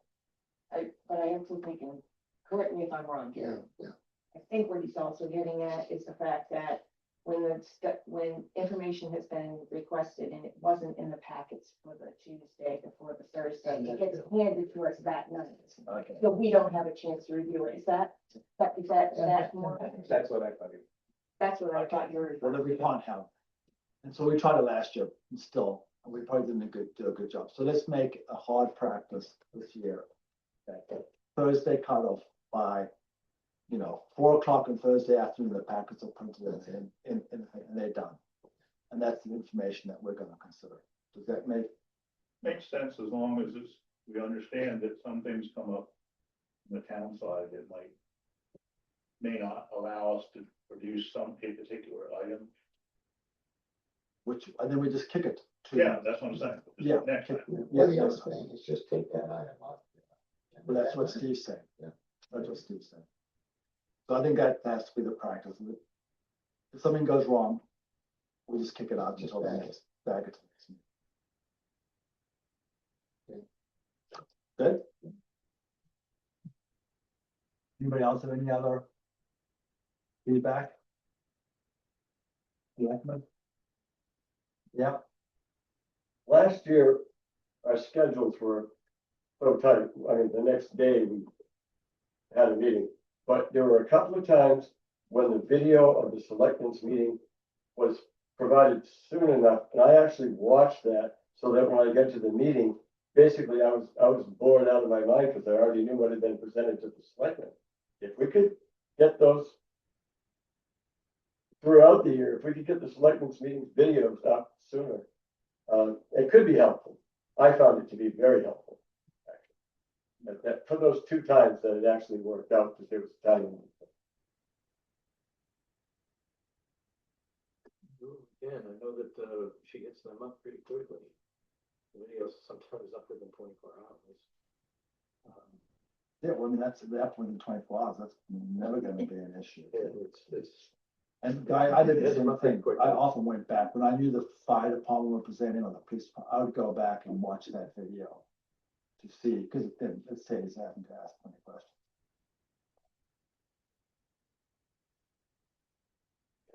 But I am still thinking, correct me if I'm wrong, Gary. Yeah. I think what he's also getting at is the fact that when information has been requested and it wasn't in the packets for the Tuesday before the Thursday, it gets handed to us that night. Okay. So we don't have a chance to review it. Is that more? That's what I thought. That's what I thought you were. Well, that we can't have. And so we tried it last year and still, and we probably didn't do a good job. So let's make a hard practice this year. Okay. Thursday cutoff by, 4 o'clock on Thursday afternoon, the packets are printed and they're done. And that's the information that we're gonna consider. Does that Makes sense as long as we understand that some things come up on the town side that may not allow us to produce a particular item. and then we just kick it to. Yeah, that's what I'm saying. Yeah. Next time. What the other thing is just take that item off. But that's what Steve's saying. Yeah. That's what Steve's saying. So I think that has to be the practice. If something goes wrong, we just kick it out Just until the bag next bag it to the next meeting. Good? Anybody else have any other feedback? Selectmen? Yeah, Last year, our schedules were so tight. I mean, the next day we had a meeting. But there were a couple of times when the video of the selectmen's meeting was provided soon enough. And I actually watched that so that when I get to the meeting, basically I was bored out of my mind because I already knew what had been presented to the selectmen. If we could get those throughout the year, if we could get the selectmen's meetings videos up sooner, it could be helpful. I found it to be very helpful. That for those 2 times that it actually worked out because there was time. Again, I know that she gets them up pretty quickly. The videos sometimes up within 24 hours. yeah, well, I mean, that's within 24 hours. That's never gonna be an issue. It's And I did the It's same not that thing. quick. I often went back when I knew the fire department were presenting or the police, I would go back and watch that video to see, because then it saves having to ask 20 questions.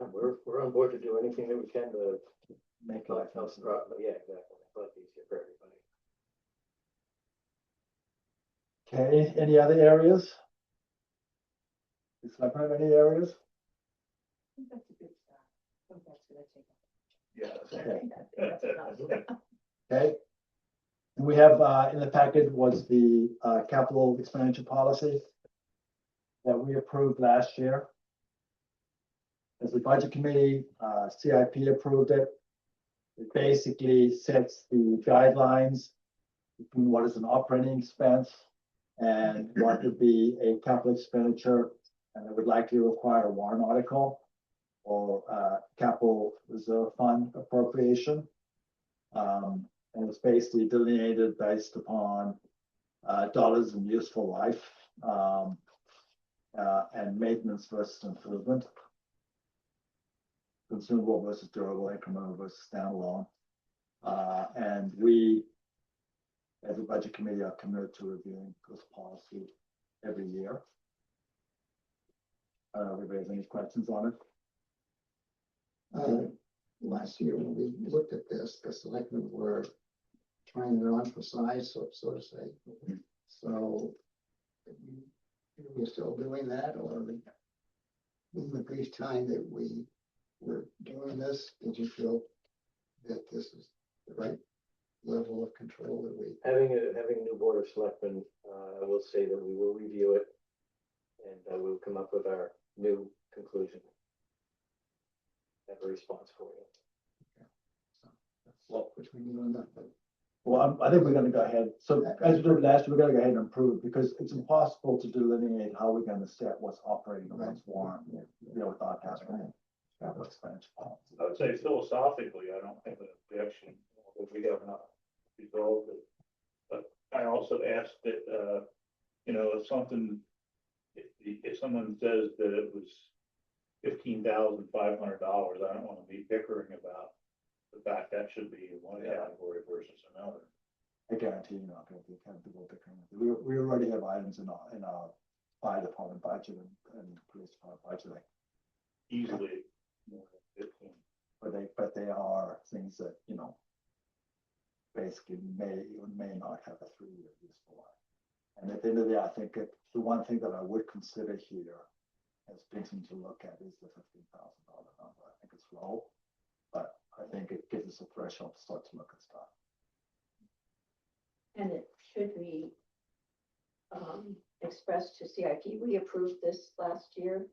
Yeah, we're on board to do anything that we can to Make help, life help, easier. yeah, exactly, life easier for everybody. Okay, any other areas? Does Selectmen have any areas? I think that's a good start. I think that's gonna take. Yeah. I think that's enough. Okay. And we have, in the packet was the, capital expenditure policy that we approved last year. As the budget committee, CIP approved it. It basically sets the guidelines between what is an operating expense and what would be a capital expenditure, and it would likely require a warrant article or, capital reserve fund appropriation. And it's basically delineated based upon, dollars and useful life, and maintenance versus improvement. Consumable versus durable, incremental versus standalone. And we, as a budget committee, are committed to reviewing this policy every year. Everybody have any questions on it? Last year when we looked at this, the selectmen were trying to emphasize, so to say. So are we still doing that, or in the brief time that we were doing this, did you feel that this is the right level of control that we? Having a new board of selectmen, I will say that we will review it and we'll come up with our new conclusion. Have a response for you. What between you and that? Well, I think we're gonna go ahead. So as we did last year, we're gonna go ahead and improve because it's impossible to delineate how we're gonna set what's operating and what's warrant, without having a capital expenditure policy. I would say philosophically, I don't have an objection, if we have not resolved it. But I also asked that, if something, if someone says that it was $15,500, I don't want to be bickering about the fact that should be in one category versus another. I guarantee you're not gonna be comfortable bickering. We already have items in our fire department budget and police department budget, like, Easily more than 15. but they are things that, basically may or may not have a 3-year useful life. And at the end of the day, I think the one thing that I would consider here as something to look at is the $15,000 number. I think it's low, but I think it gives us a threshold to start to look at stuff. And it should be expressed to CIP. We approved this last year.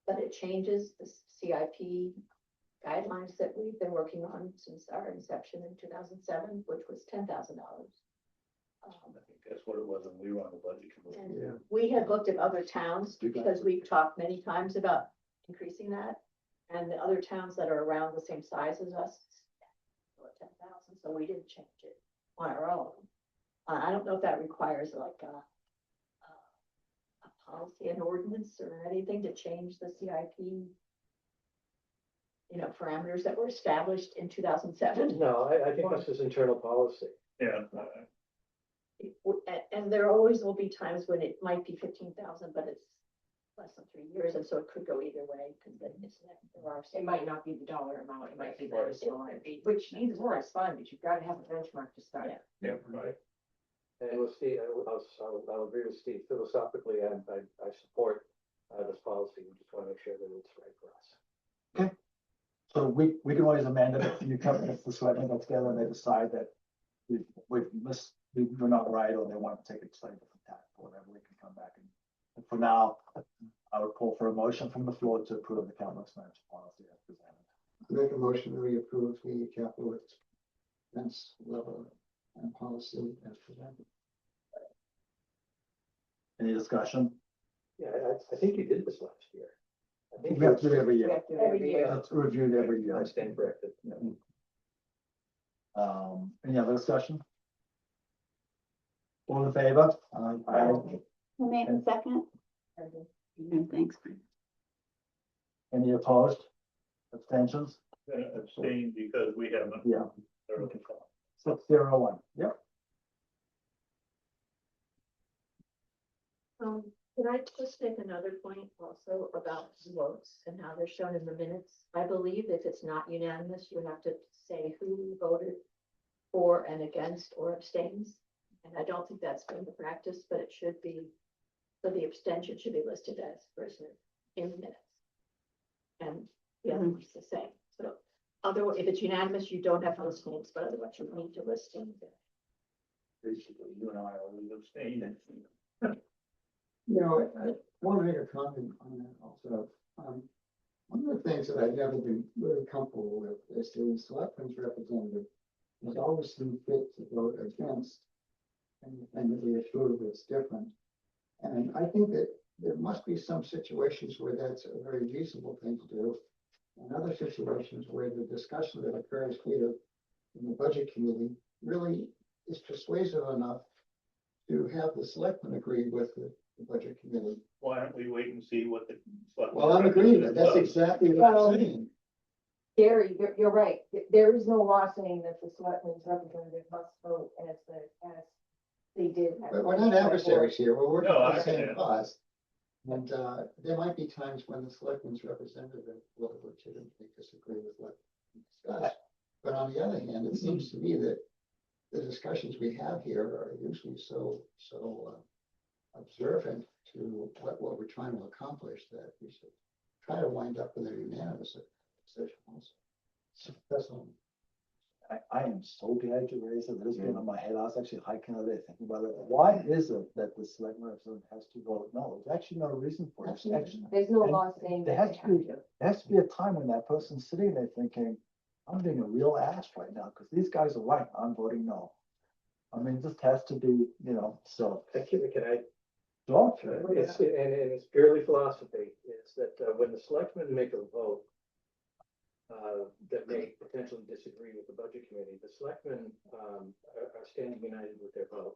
But it changes the CIP guidelines that we've been working on since our inception in 2007, which was $10,000. I think that's what it was when we were on the budget committee. And we had looked at other towns because we've talked many times about increasing that. And the other towns that are around the same size as us, 10,000, so we didn't change it on our own. I don't know if that requires like a policy and ordinance or anything to change the CIP, parameters that were established in 2007. No, I think this is internal policy. Yeah. And there always will be times when it might be 15,000, but it's less than 3 years, and so it could go either way, because then there are. It might not be the dollar amount, it might be the which either or is fine, but you've got to have a benchmark to start. Yeah. Yeah, right. And with Steve, I'll agree with Steve. Philosophically, I support this policy. We just want to make sure that it's right for us. So we can always amend it if you come, if the selectmen get together and they decide that we're not right, or they want to take a slightly different tack, or whatever, we can come back and for now, I would call for a motion from the floor to approve the capital expenditure policy as presented. Make a motion that we approve the capital expense level and policy as presented. Any discussion? Yeah, I think you did this last year. I think We have to do it every We year. have to do it every year. It's reviewed every year. I stand corrected. Any other discussion? All in favor? Aye. Who made the second? No, thanks. Any opposed? Abstentions? Gonna abstain because we haven't. Yeah. thoroughly Okay. thought. 601. Yep. Can I just make another point also about votes and how they're shown in the minutes? I believe if it's not unanimous, you have to say who voted for and against or abstains. And I don't think that's been the practice, but it should be, so the abstention should be listed as person in the minutes. And the other one's the same. So otherwise, if it's unanimous, you don't have to list names, but otherwise you need to list them. Basically, you and I always abstained. You know, I want to make a comment on that also. One of the things that I've never been really comfortable with is the selectmen's representative has always seen fit to vote against anything that we assure that's different. And I think that there must be some situations where that's a very reasonable thing to do. And other situations where the discussion that occurs here in the budget committee really is persuasive enough to have the selectmen agree with the budget committee. Why don't we wait and see what the. Well, I'm agreeing, that's exactly what Well, I'm saying. Gary, you're right. There is no law saying that the selectmen's representative must vote as they did. But we're not adversaries here, we're working No, on I the same understand. cause. And there might be times when the selectmen's representative will legitimately disagree with what we discussed. But on the other hand, it seems to me that the discussions we have here are usually so observant to what we're trying to accomplish that we should try to wind up with a unanimous decision also. That's all. I am so glad you raised it. This been on my head. I was actually hiking the other day thinking about it. Why is it that the select representative has to vote? No, there's actually no reason for it. There's no And law saying there that has they to have be- to. There has to be a time when that person's sitting there thinking, I'm being a real ass right now because these guys are right. I'm voting no. I mean, it just has to be, so. Can I Don't. It's, and it's purely philosophy, is that when the selectmen make a vote that may potentially disagree with the budget committee, the selectmen are standing united with their vote.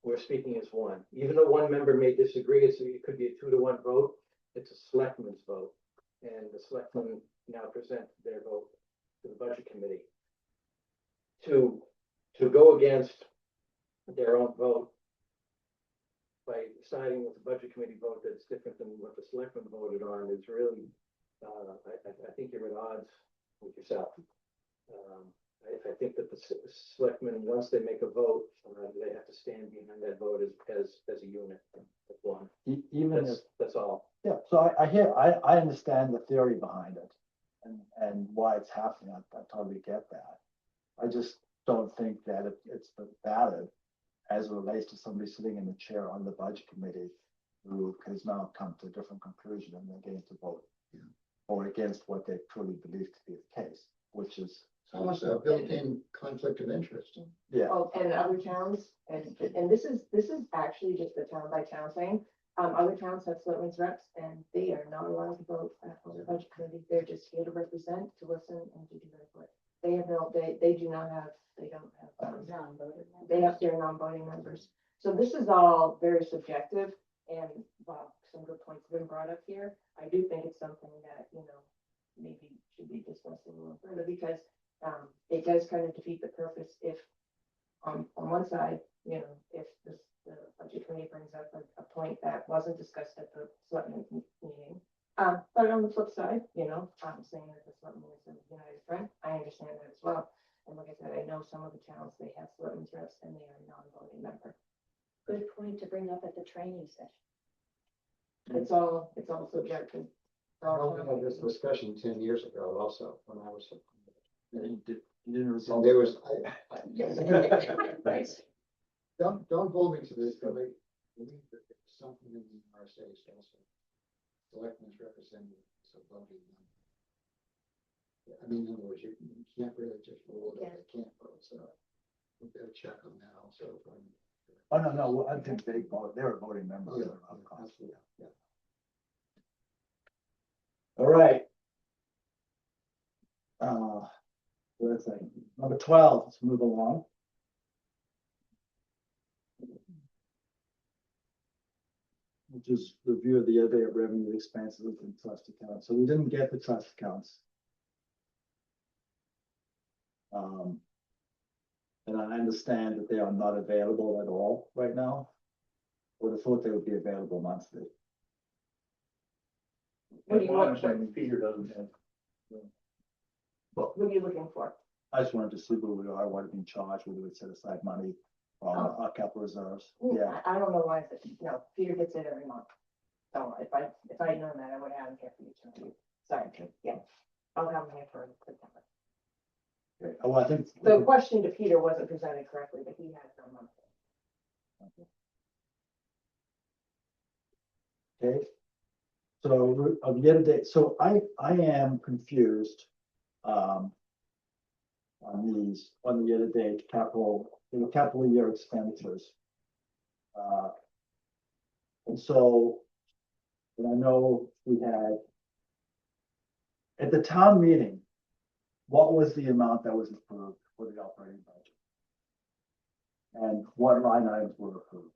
We're speaking as one. Even though one member may disagree, it could be a 2-to-1 vote, it's a selectman's vote. And the selectmen now present their vote to the budget committee. To go against their own vote by siding with the budget committee vote that's different than what the selectmen voted on is really, I think you're at odds with yourself. I think that the selectmen, once they make a vote, they have to stand behind that vote as a unit, as one. Even if, That's all. yeah, so I understand the theory behind it and why it's happening. I totally get that. I just don't think that it's valid as it relates to somebody sitting in the chair on the budget committee who has now come to a different conclusion and they're getting to vote or against what they truly believe to be the case, which is. It's almost a built-in conflict of interest. Yeah. Oh, and other towns, and this is actually just a town by town thing. Other towns have selectmen's reps and they are not allowed to vote on the budget committee. They're just here to represent, to listen and to do their work. They have no, they do not have, they don't have, Non-voting members. they have their non-voting members. So this is all very subjective and, well, some good points have been brought up here. I do think it's something that, maybe should be discussed a little further because it does kind of defeat the purpose if on one side, if the budget committee brings up a point that wasn't discussed at the selectmen meeting. But on the flip side, I'm saying that the selectmen is a united front. I understand that as well. And like I said, I know some of the towns, they have selectmen's reps and they are non-voting member. Good point to bring up at the training session. It's all subjective. I hope we had this discussion 10 years ago also, when I was. You didn't So resolve. there was, Right. don't hold me to this, but I believe that there's something in the RSA's also. Selectmen's representative, so voting. I mean, in other words, you can't really just rule that they can't vote, so we better check on that also. Oh, no, I think they vote, they're a voting member. Oh, yeah, of course. absolutely, yeah. All right. What's that? Number 12, let's move along. Which is review of the other revenue expenses and trust accounts. So we didn't get the trust accounts. And I understand that they are not available at all right now. would have thought they would be available monthly. What do you My want? understanding, Peter doesn't have. What are you looking for? I just wanted to see where we are, what had been charged, whether we set aside money from Oh. our capital reserves. Mm, Yeah, I don't know why, no, Peter gets it every month. So if I had known that, I would have him here for you tonight. Sorry, yeah, I'll have him here for September. okay. Oh, I think. The question to Peter wasn't presented correctly, but he has no month. Okay. So of year to date, so I am confused. On the year to date capital year expenditures. And so, and I know we had. At the town meeting, what was the amount that was approved for the operating budget? And what line items were approved?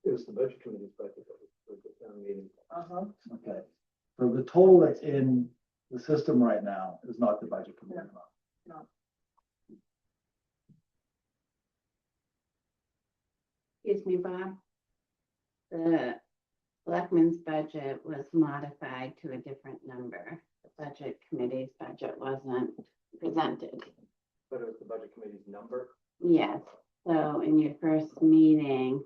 It was the budget committee's budget that was for the town meeting. Uh-huh. Okay, so the total that's in the system right now is not the budget committee amount. Excuse me, Bob. The selectmen's budget was modified to a different number. The budget committee's budget wasn't presented. But it was the budget committee's number. Yes, so in your first meeting,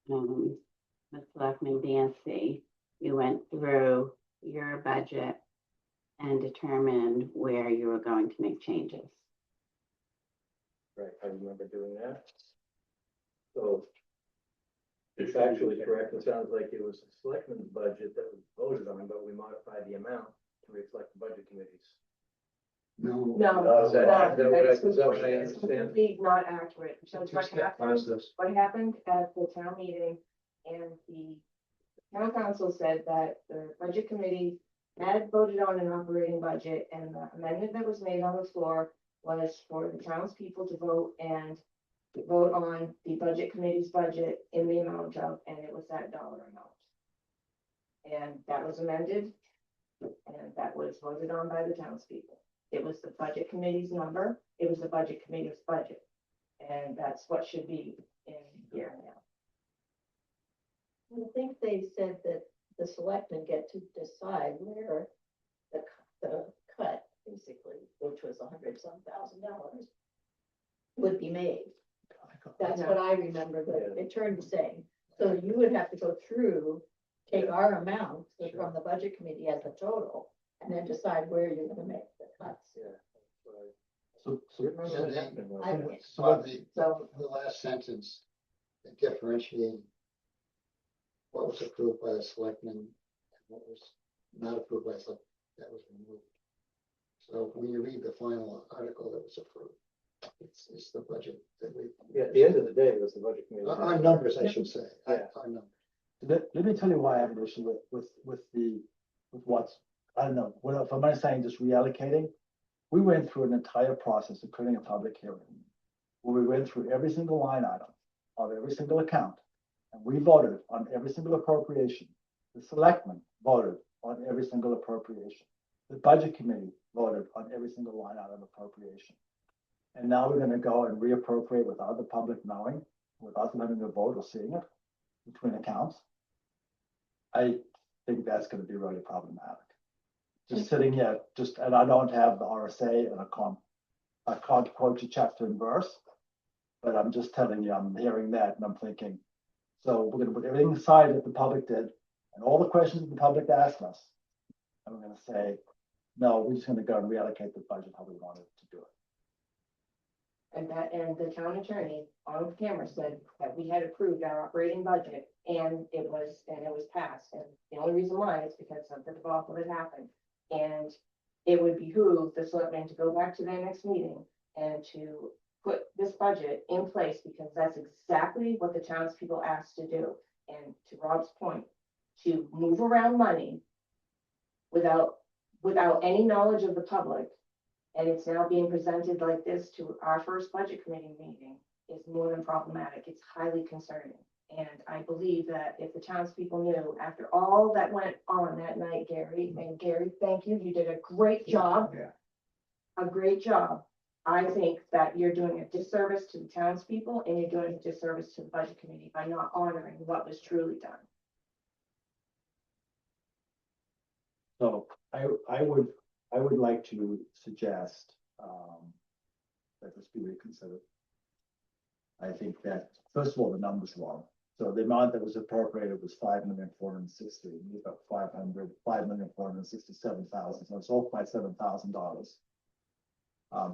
with Selectman Dancy, you went through your budget and determined where you were going to make changes. Right, I remember doing that. So it's actually correct. It sounds like it was the selectmen's budget that was voted on, but we modified the amount to reflect the budget committees. No. No, Is that- no, is that what I- that's is that what I completely- it's understand? completely not accurate. So what Two-step happened, process. what happened at the town meeting and the town council said that the budget committee had voted on an operating budget and the amendment that was made on the floor was for the townspeople to vote on the budget committee's budget in the amount of, and it was that dollar amount. And that was amended and that was voted on by the townspeople. It was the budget committee's number, it was the budget committee's budget. And that's what should be in here now. I think they said that the selectmen get to decide where the cut, basically, which was $100,000 would be made. That's what I remember that it turned to saying. So you would have to go through, take our amount from the budget committee as a total, and then decide where you're gonna make the cuts. Yeah. That's right. So, I remember what Yeah, happened was- I- So So the last sentence, it differentiated what was approved by the selectmen and what was not approved by the select, that was removed. So when you read the final article that was approved, it's the budget that we. Yeah, at the end of the day, it was the budget committee. Our numbers, I should say, Yeah. our numbers. let me tell you why I have an issue with what's, I don't know, what if I'm not saying just reallocating. We went through an entire process, including a public hearing, where we went through every single line item of every single account. And we voted on every single appropriation. The selectmen voted on every single appropriation. The budget committee voted on every single line item appropriation. And now we're gonna go and reappropriate without the public knowing, without them having a vote or seeing it between accounts. I think that's gonna be really problematic. Just sitting here, and I don't have the RSA and I can't quote you chapter and verse. But I'm just telling you, I'm hearing that and I'm thinking, so we're gonna put everything aside that the public did and all the questions the public asked us. And we're gonna say, no, we're just gonna go and reallocate the budget how we wanted to do it. and the town attorney on camera said that we had approved our operating budget and it was passed. And the only reason why is because of the debacle that happened. And it would behoove the selectmen to go back to their next meeting and to put this budget in place because that's exactly what the townspeople asked to do. And to Rob's point, to move around money without any knowledge of the public. And it's now being presented like this to our first budget committee meeting is more than problematic. It's highly concerning. And I believe that if the townspeople knew after all that went on that night, Gary, and Gary, thank you, you did a great job. Yeah. A great job. I think that you're doing a disservice to the townspeople and you're doing a disservice to the budget committee by not honoring what was truly done. So I would like to suggest, that this be reconsidered. I think that, first of all, the number's wrong. So the amount that was appropriated was 5,460,000. We've got 5,467,000. So it's off by $7,000.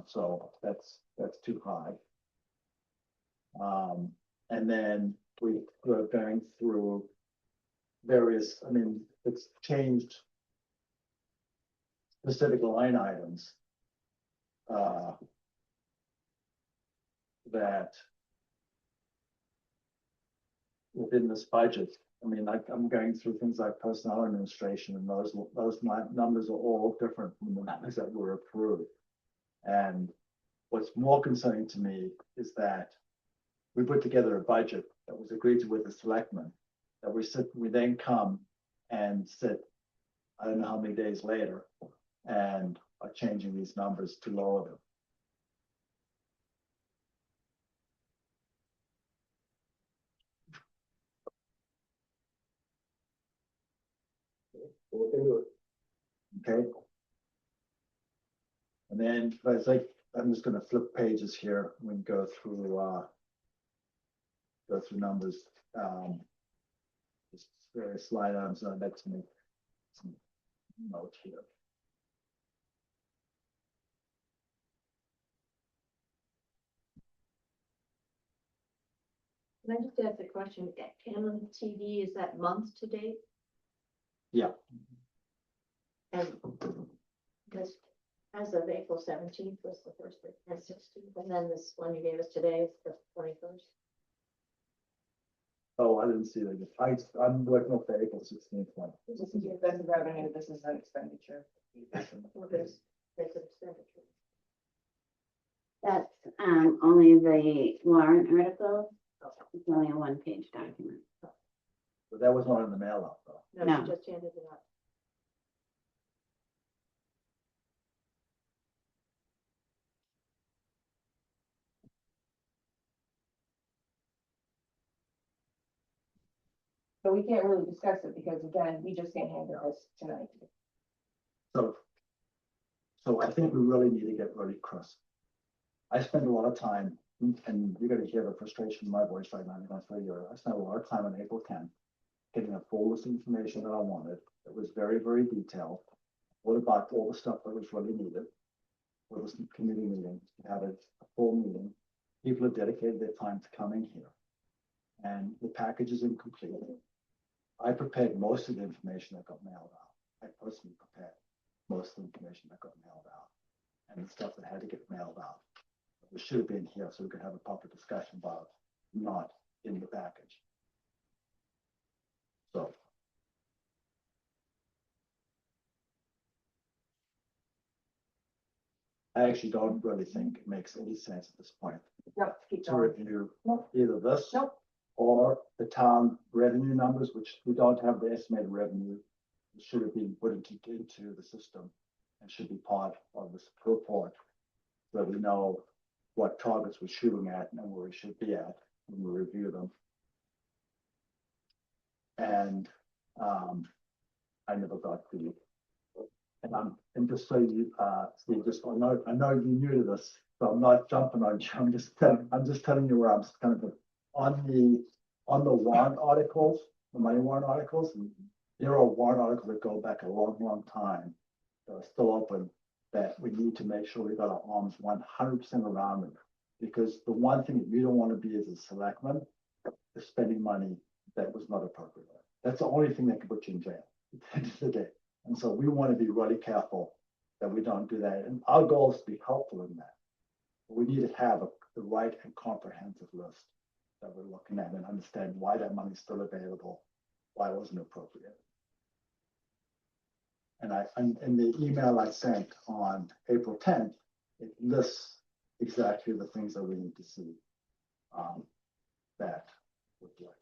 So that's too high. And then we're going through various, I mean, it's changed specific line items. That within this budget, I mean, I'm going through things like personnel administration, and those numbers are all different from the numbers that were approved. And what's more concerning to me is that we put together a budget that was agreed to with the selectmen, that we then come and sit, I don't know how many days later, and are changing these numbers to lower them. Look into it. Okay. And then, but it's like, I'm just gonna flip pages here, we can go through numbers, just various slide items, and I'd like to make some notes here. Can I just ask a question? Canon TV, is that month to date? Yeah. And because as of April 17th was the first, and 16th, and then this one you gave us today is the 21st. Oh, I didn't see that. I'm working off the April 16th one. This is revenue, this is an expenditure. Well, there's an expenditure. That's only the warrant article. It's only a one-page document. But that was not in the mail out though. No, No. she just handed it out. But we can't really discuss it because again, we just can't handle this tonight. So I think we really need to get really crisp. I spend a lot of time, and you're gonna hear the frustration in my voice right now, I'm gonna tell you, I spent a lot of time on April 10th, getting a full list of information that I wanted. It was very, very detailed. What about all the stuff that was really needed? What was the committee meeting? We had a full meeting. People have dedicated their time to coming here. And the package is incomplete. I prepared most of the information that got mailed out. I personally prepared most of the information that got mailed out. And the stuff that had to get mailed out. It should have been here so we could have a proper discussion about it, not in the package. So. I actually don't really think it makes any sense at this point No, keep to going. review Nope. either this Nope. or the town revenue numbers, which we don't have the estimated revenue. It should have been put into the system and should be part of this report. So we know what targets we're shooting at and where we should be at when we review them. And I never got the, and just so you, Steve, just, I know you're new to this, so I'm not jumping on you, I'm just telling you where I'm kind of on the warrant articles, the money warrant articles. There are warrant articles that go back a long, long time that are still open, that we need to make sure we got our arms 100% around them. Because the one thing that you don't want to be as a selectman is spending money that was not appropriate. That's the only thing that could put you in jail at the end of the day. And so we want to be really careful that we don't do that. And our goal is to be helpful in that. We need to have the right and comprehensive list that we're looking at and understand why that money is still available, why it wasn't appropriate. And in the email I sent on April 10th, it lists exactly the things that we need to see that would like.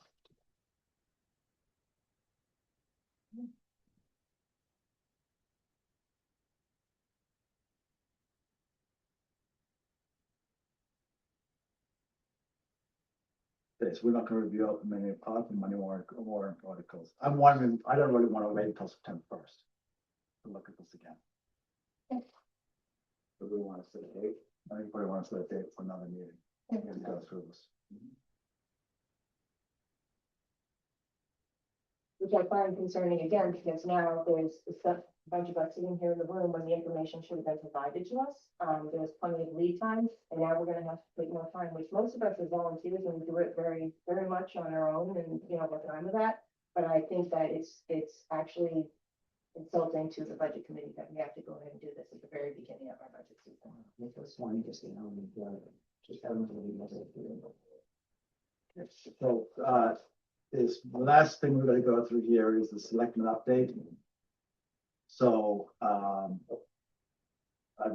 this, we're not gonna review open many money warrant articles. I'm wondering, I don't really wanna wait until September 1st to look at this again. Do we want to set a date? I think we want to set a date for another meeting. And go through this. Which I find concerning again, because now there's a bunch of us sitting here in the room when the information should have been provided to us. There was plenty of lead time, and now we're gonna have to take more time, which most of us are volunteers and we do it very, very much on our own and, you know, what time of that. But I think that it's actually insulting to the budget committee that we have to go ahead and do this at the very beginning of our budget season. This one, just, you know, just haven't really let it do. So, is the last thing we're gonna go through here is the selectmen update. So, I've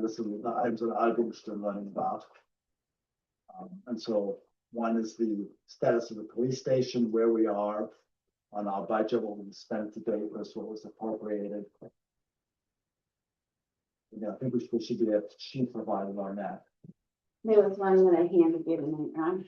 listened to the items that I've been interested in learning about. And so one is the status of the police station, where we are on our budget, what we spent to date versus what was appropriated. Yeah, I think we should be a sheet provided on that. There was one that I handed you tonight, Ron.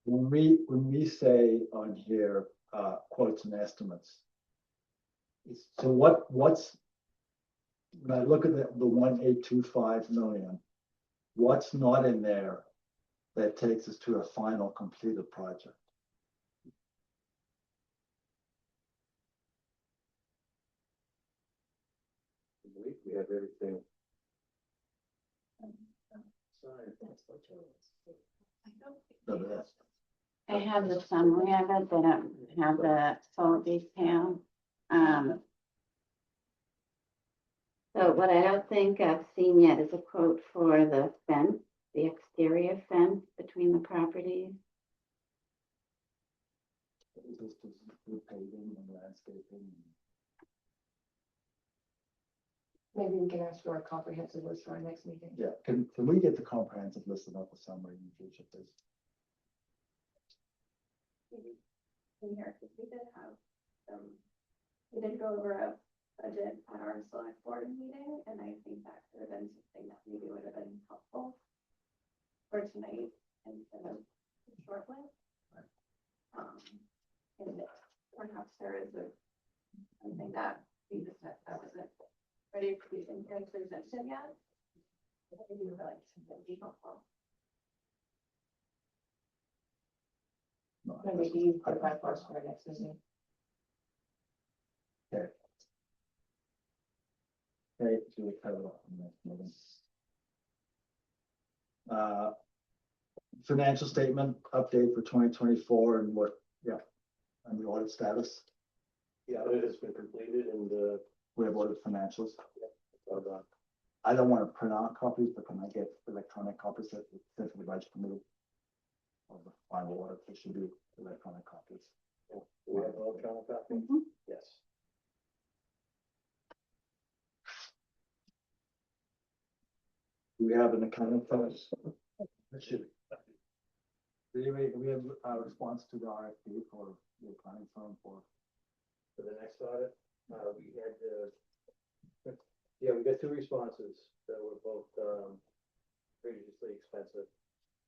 When we say on here, quotes and estimates. So what's, when I look at the 1,825 million, what's not in there that takes us to a final completed project? I believe we have everything. So that's- I have the summary of it, they don't have the full detail. So what I don't think I've seen yet is a quote for the fence, the exterior fence between the properties. This is good paving and landscaping. Maybe we can ask for a comprehensive list for our next meeting. Yeah, can we get the comprehensive list of the summary in the future, please? In here, because we did have we did go over a budget at our select board meeting, and I think that could have been something that maybe would have been helpful for tonight instead of short list. And perhaps there is something that we just that wasn't ready to be presented yet. Maybe we would like to be helpful. No, Maybe you put that for us for our next meeting. Okay, so we cover it up in the next meeting. Financial statement update for 2024 and what, and the audit status. The audit has been completed and, We have audit financials. well done. I don't want to print out copies, but can I get electronic copies that sent to the budget committee? Of the final audit, they should be electronic copies. Do we have an electronic copy? Mhm. Yes. Do we have an accounting firm? Should. Do we have a response to the RFP for the accounting firm for? For the next audit, we had, yeah, we got two responses that were both, previously expensive.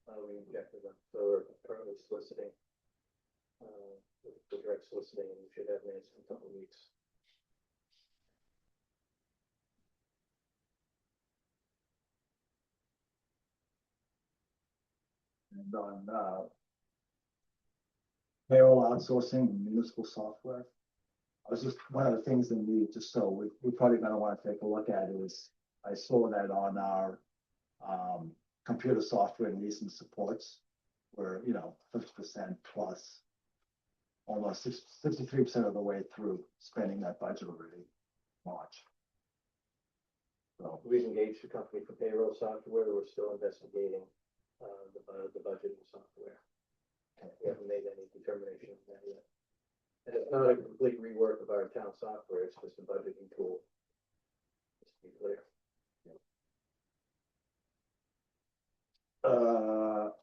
We rejected them, so we're currently soliciting. The direct soliciting, and we should have minutes in a couple of weeks. And on, payroll outsourcing and municipal software. I was just, one of the things that we just so we're probably gonna wanna take a look at is, I saw that on our, computer software and leasing supports. Where, 50% plus. Almost 63% of the way through spending that budget already, March. So, We've engaged a company for payroll software. We're still investigating, the budgeting software. okay. We haven't made any determination of that yet. And not a complete rework of our town software, it's just a budgeting tool. Just to be clear.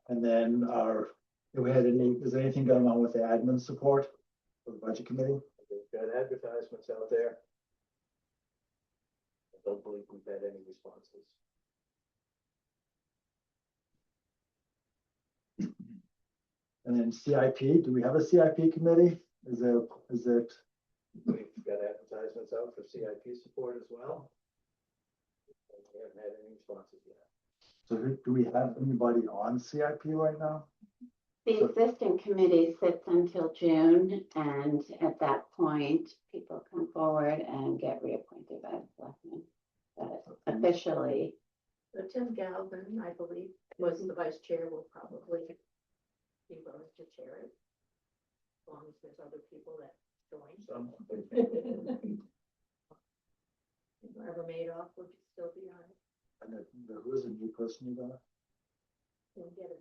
And then is there anything going on with the admin support for the budget committee? We've got advertisements out there. I don't believe we've had any responses. And then CIP, do we have a CIP committee? Is it, We've got advertisements out for CIP support as well. And we haven't had any responses yet. so do we have anybody on CIP right now? The existing committee sits until June, and at that point, people come forward and get reappointed by the selectmen. But officially, So Tim Galvin, I believe, was the vice chair, will probably be willing to chair it. As long as there's other people that join. Whoever Madoff would still be on it. And who is the new person you got We'll get it.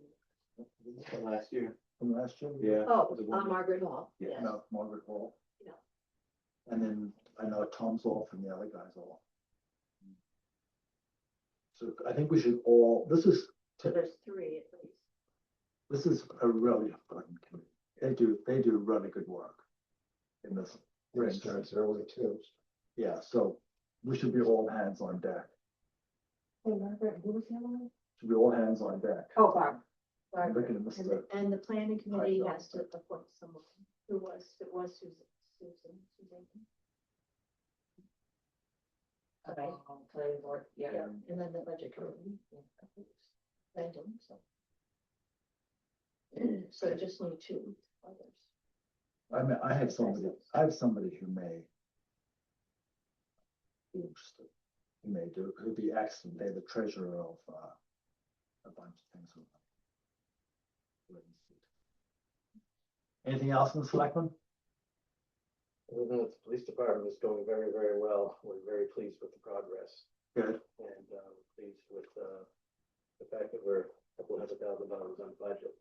From last year. from last year? Yeah. Oh, Margaret Hall, Yeah. yes. No, Margaret Hall. Yeah. And then I know Tom's off and the other guy's off. So I think we should So there's three at least. this is a really important committee. They do really good work in this. It starts early too. Yeah, so we should be all hands on deck. Hey, Margaret, who was the other one? Should be all hands on deck. Oh, Barb. I'm Barbara. looking at Mr. And the planning committee Hyde. has to appoint someone. It was Susan. Okay, planning board, yeah. Yeah, and then the budget committee. Random, so. So just need two others. I mean, I have somebody who may be interested. Who'd be excellent. They're the treasurer of a bunch of things. Anything else in the selectmen? Other than that, the police department is going very, very well. We're very pleased with the progress. Good. And we're pleased with the fact that we're a couple $100,000 on budget.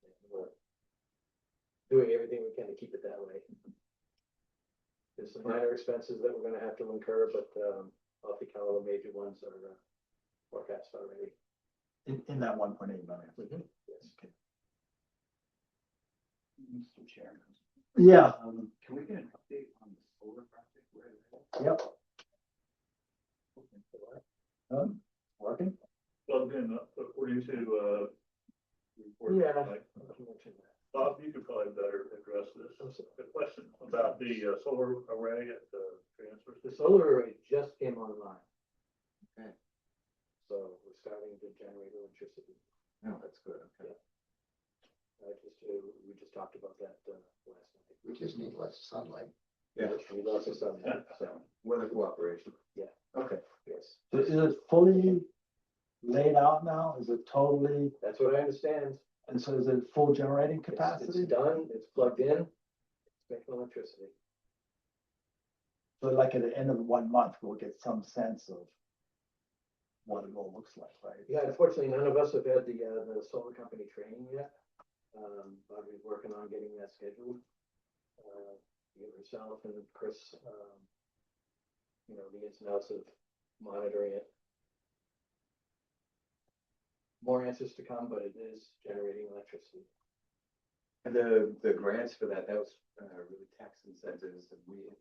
And we're doing everything we can to keep it that way. There's some minor expenses that we're gonna have to incur, but I'll think all the major ones are forecast already. In that 1.8 million. Yes. Okay. Mr. Chairman. Yeah, Can we get an update on the solar project? Where is it? yep. Working? Plugged in, according to, report. Yeah. Like, Bob, you could probably better address this. The question about the solar array at the transfer The station. solar array just came online. Okay. So we're starting to generate electricity. No, that's good. Okay. We just talked about that last night. We just need less sunlight. Yeah. We lost some, so, Weather cooperation. Yeah. Okay. yes. So is it fully laid out now? Is it totally, That's what I understand. and so is it full generating It's capacity? done, it's plugged in, it's making electricity. So like at the end of 1 month, we'll get some sense of what it all looks like, right? Yeah, unfortunately, none of us have had the solar company training yet. Audrey's working on getting that scheduled. Herself and Chris, the ins and outs of monitoring it. More answers to come, but it is generating electricity. And the grants for that was really tax incentives and we hit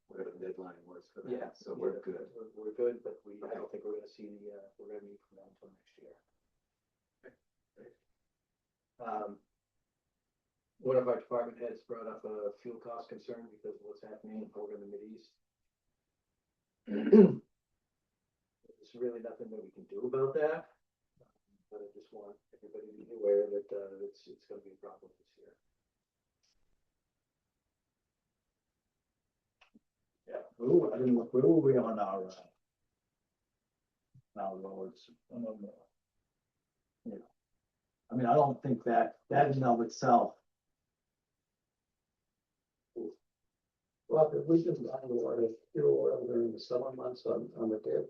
whatever the deadline was for that. So we're good. We're good, but I don't think we're gonna see the revenue from that until next year. One of our department heads brought up a fuel cost concern because of what's happening over in the Mideast. There's really nothing that we can do about that. But I just want everybody to be aware that it's gonna be a problem this year. Yeah. Ooh, I didn't look, where were we on our roads? Yeah. I mean, I don't think that in and of itself. Well, if we just buy fuel oil during the summer months on the dip,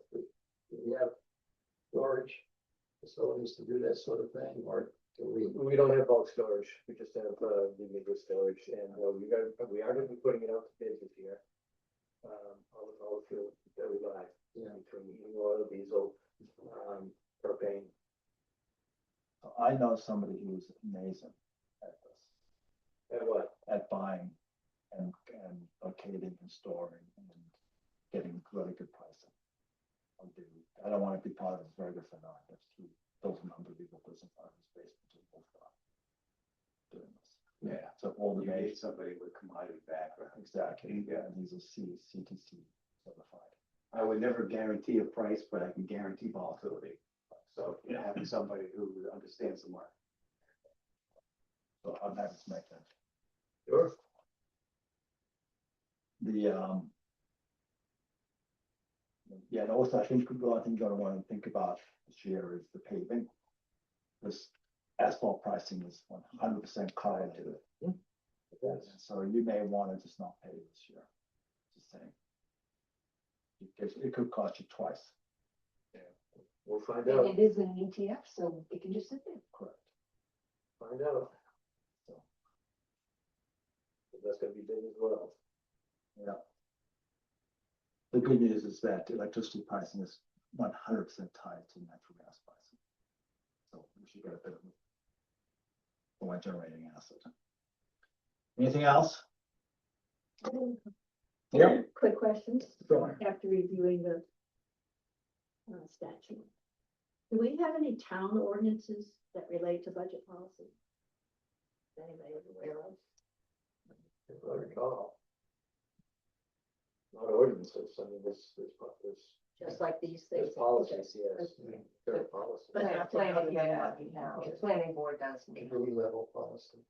we have storage facilities to do that sort of thing, or We don't have bulk storage, we just have, the liquid storage, and, we are gonna be putting it out to bid this year. All the fuel that we buy, between heating oil, diesel, propane. I know somebody who's amazing at this, And what? at buying and locating and storing and getting really good pricing. I don't want to be part of his regular for now, that's he built an unbelievable business out of his basement to both doing this. Yeah. So all the You need major, somebody with commodity background. exactly, yeah, and he's a CTC certified. I would never guarantee a price, but I can guarantee volatility. So, you know, having somebody who understands the market. So I'm happy to make that. Sure. Yeah, and also I think one thing you're gonna want to think about this year is the paving. This asphalt pricing is 100% correlated. So you may want to just not pay this year. Just saying. Because it could cost you twice. We'll find And out, it is an ETF, so it can just sit there. Correct. find out. So that's gonna be big as well. Yeah. The good news is that electricity pricing is 100% tied to natural gas pricing. So we should get a bit of a one generating asset. Anything else? Yeah. Quick questions, Sure. after reviewing the statute. Do we have any town ordinances that relate to budget policy? Is anybody aware of? If I recall. Not ordinances, I mean, there's Just like these things? policies, yes. There are policies. But not to Planning, cover yeah, that. now, the planning board does. meet. Level policy.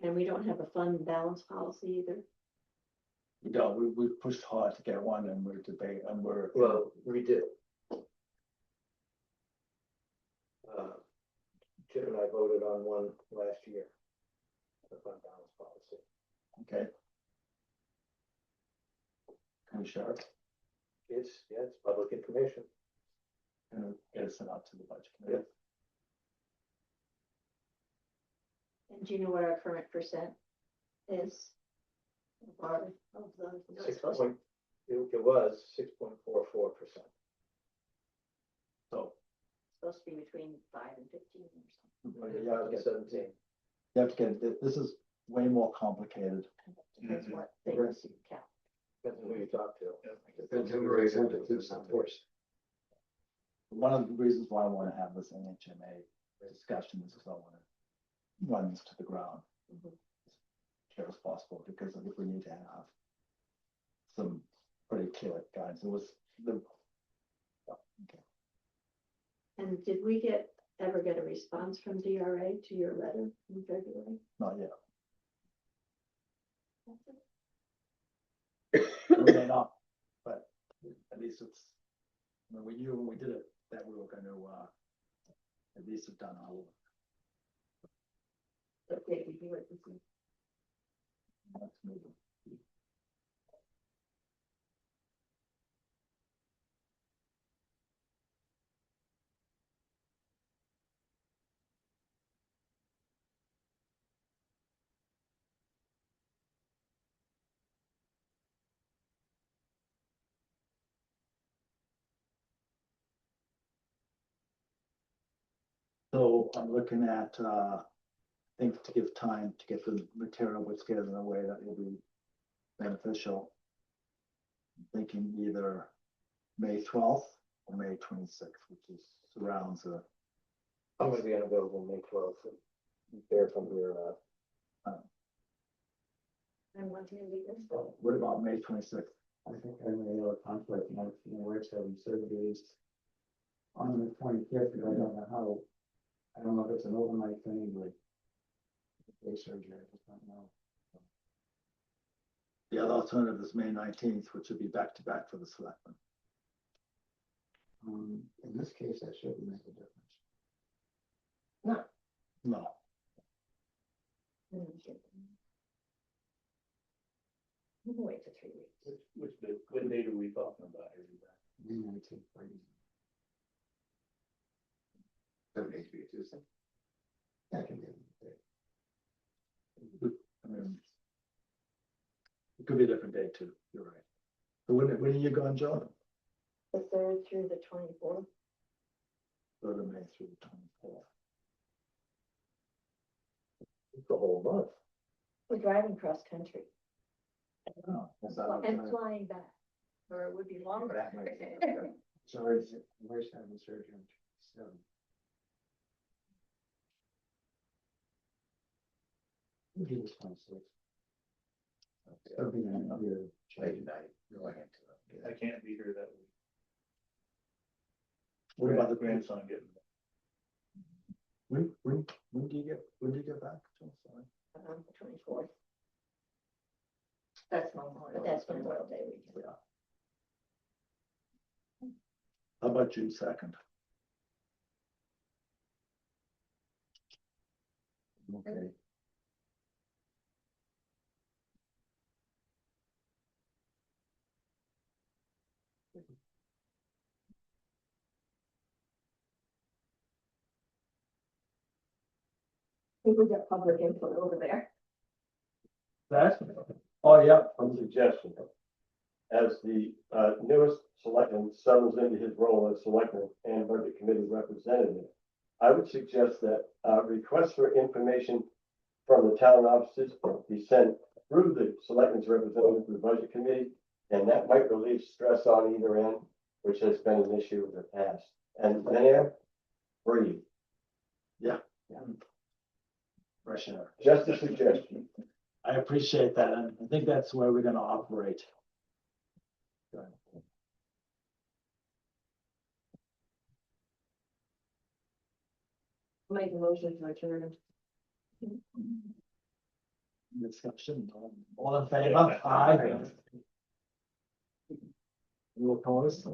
And we don't have a fund balance policy either? We don't, we pushed hard to get one and we're debating and we're. Well, we did. Chip and I voted on one last year. The fund balance policy. Okay. Can we share it? It's public information. And get it sent out to the budget committee? And do you know what our current percent is? Of the. Six point, it was 6.44%. So. Supposed to be between 5 and 15 or something. You have to get, 17. you have to get, this is way more complicated. Depends what things you count. Depends on who you talk to. Depends who raised it, of course. One of the reasons why I want to have this NHMA discussion is because I want to run this to the ground. Mhm. As clear as possible, because I think we need to have some pretty clear guidance. It was the. Okay. And did we ever get a response from DRA to your letter in February? Not yet. We may not, but at least it's, I mean, we knew when we did it that we were going to, at least have done our work. Okay, we do it. Let's move it. So I'm looking at, I think to give time to get the material put together in a way that will be beneficial. I'm thinking either May 12th or May 26th, which is surrounds a. I'm gonna be unavailable May 12th. There from here, And what do you leave us? What about May 26th? I think I may have a conflict, my wife's having surgeries on the 25th, and I don't know how, I don't know if it's an overnight thing, but day surgery, I just don't know. The other alternative is May 19th, which would be back to back for the selectmen. In this case, that shouldn't make a difference. No, We'll wait for 3 weeks. What date are we talking about here? May 19th, right? That makes me a Tuesday. That can be. I mean, it could be a different day too, you're right. So when are you going, John? The 3rd through the 24th. Go to May through the 24th. It's the whole month. We're driving cross country Oh, That's not and time. flying back, or it would be longer. That might be okay. Sorry, where's having surgery on 27th? Maybe it was 26th. It'll be in your Late night, going into it. I can't be here that week. what about the grandson getting? when do you get back? John? Sorry. The 24th. That's Memorial. But that's Memorial Day weekend. Yeah. How about June 2nd? Okay. I think we got public input over there. That? Oh, yeah, one suggestion. As the newest selectman settles into his role as selectman and budget committee representative, I would suggest that requests for information from the town offices be sent through the selectman's representative to the budget committee, and that might relieve stress on either end, which has been an issue in the past. And there, breathe. Fresh air. Just a suggestion. I appreciate that, and I think that's where we're gonna operate. Make a motion to adjourn. Discussion, all in favor? Aye. You opposed?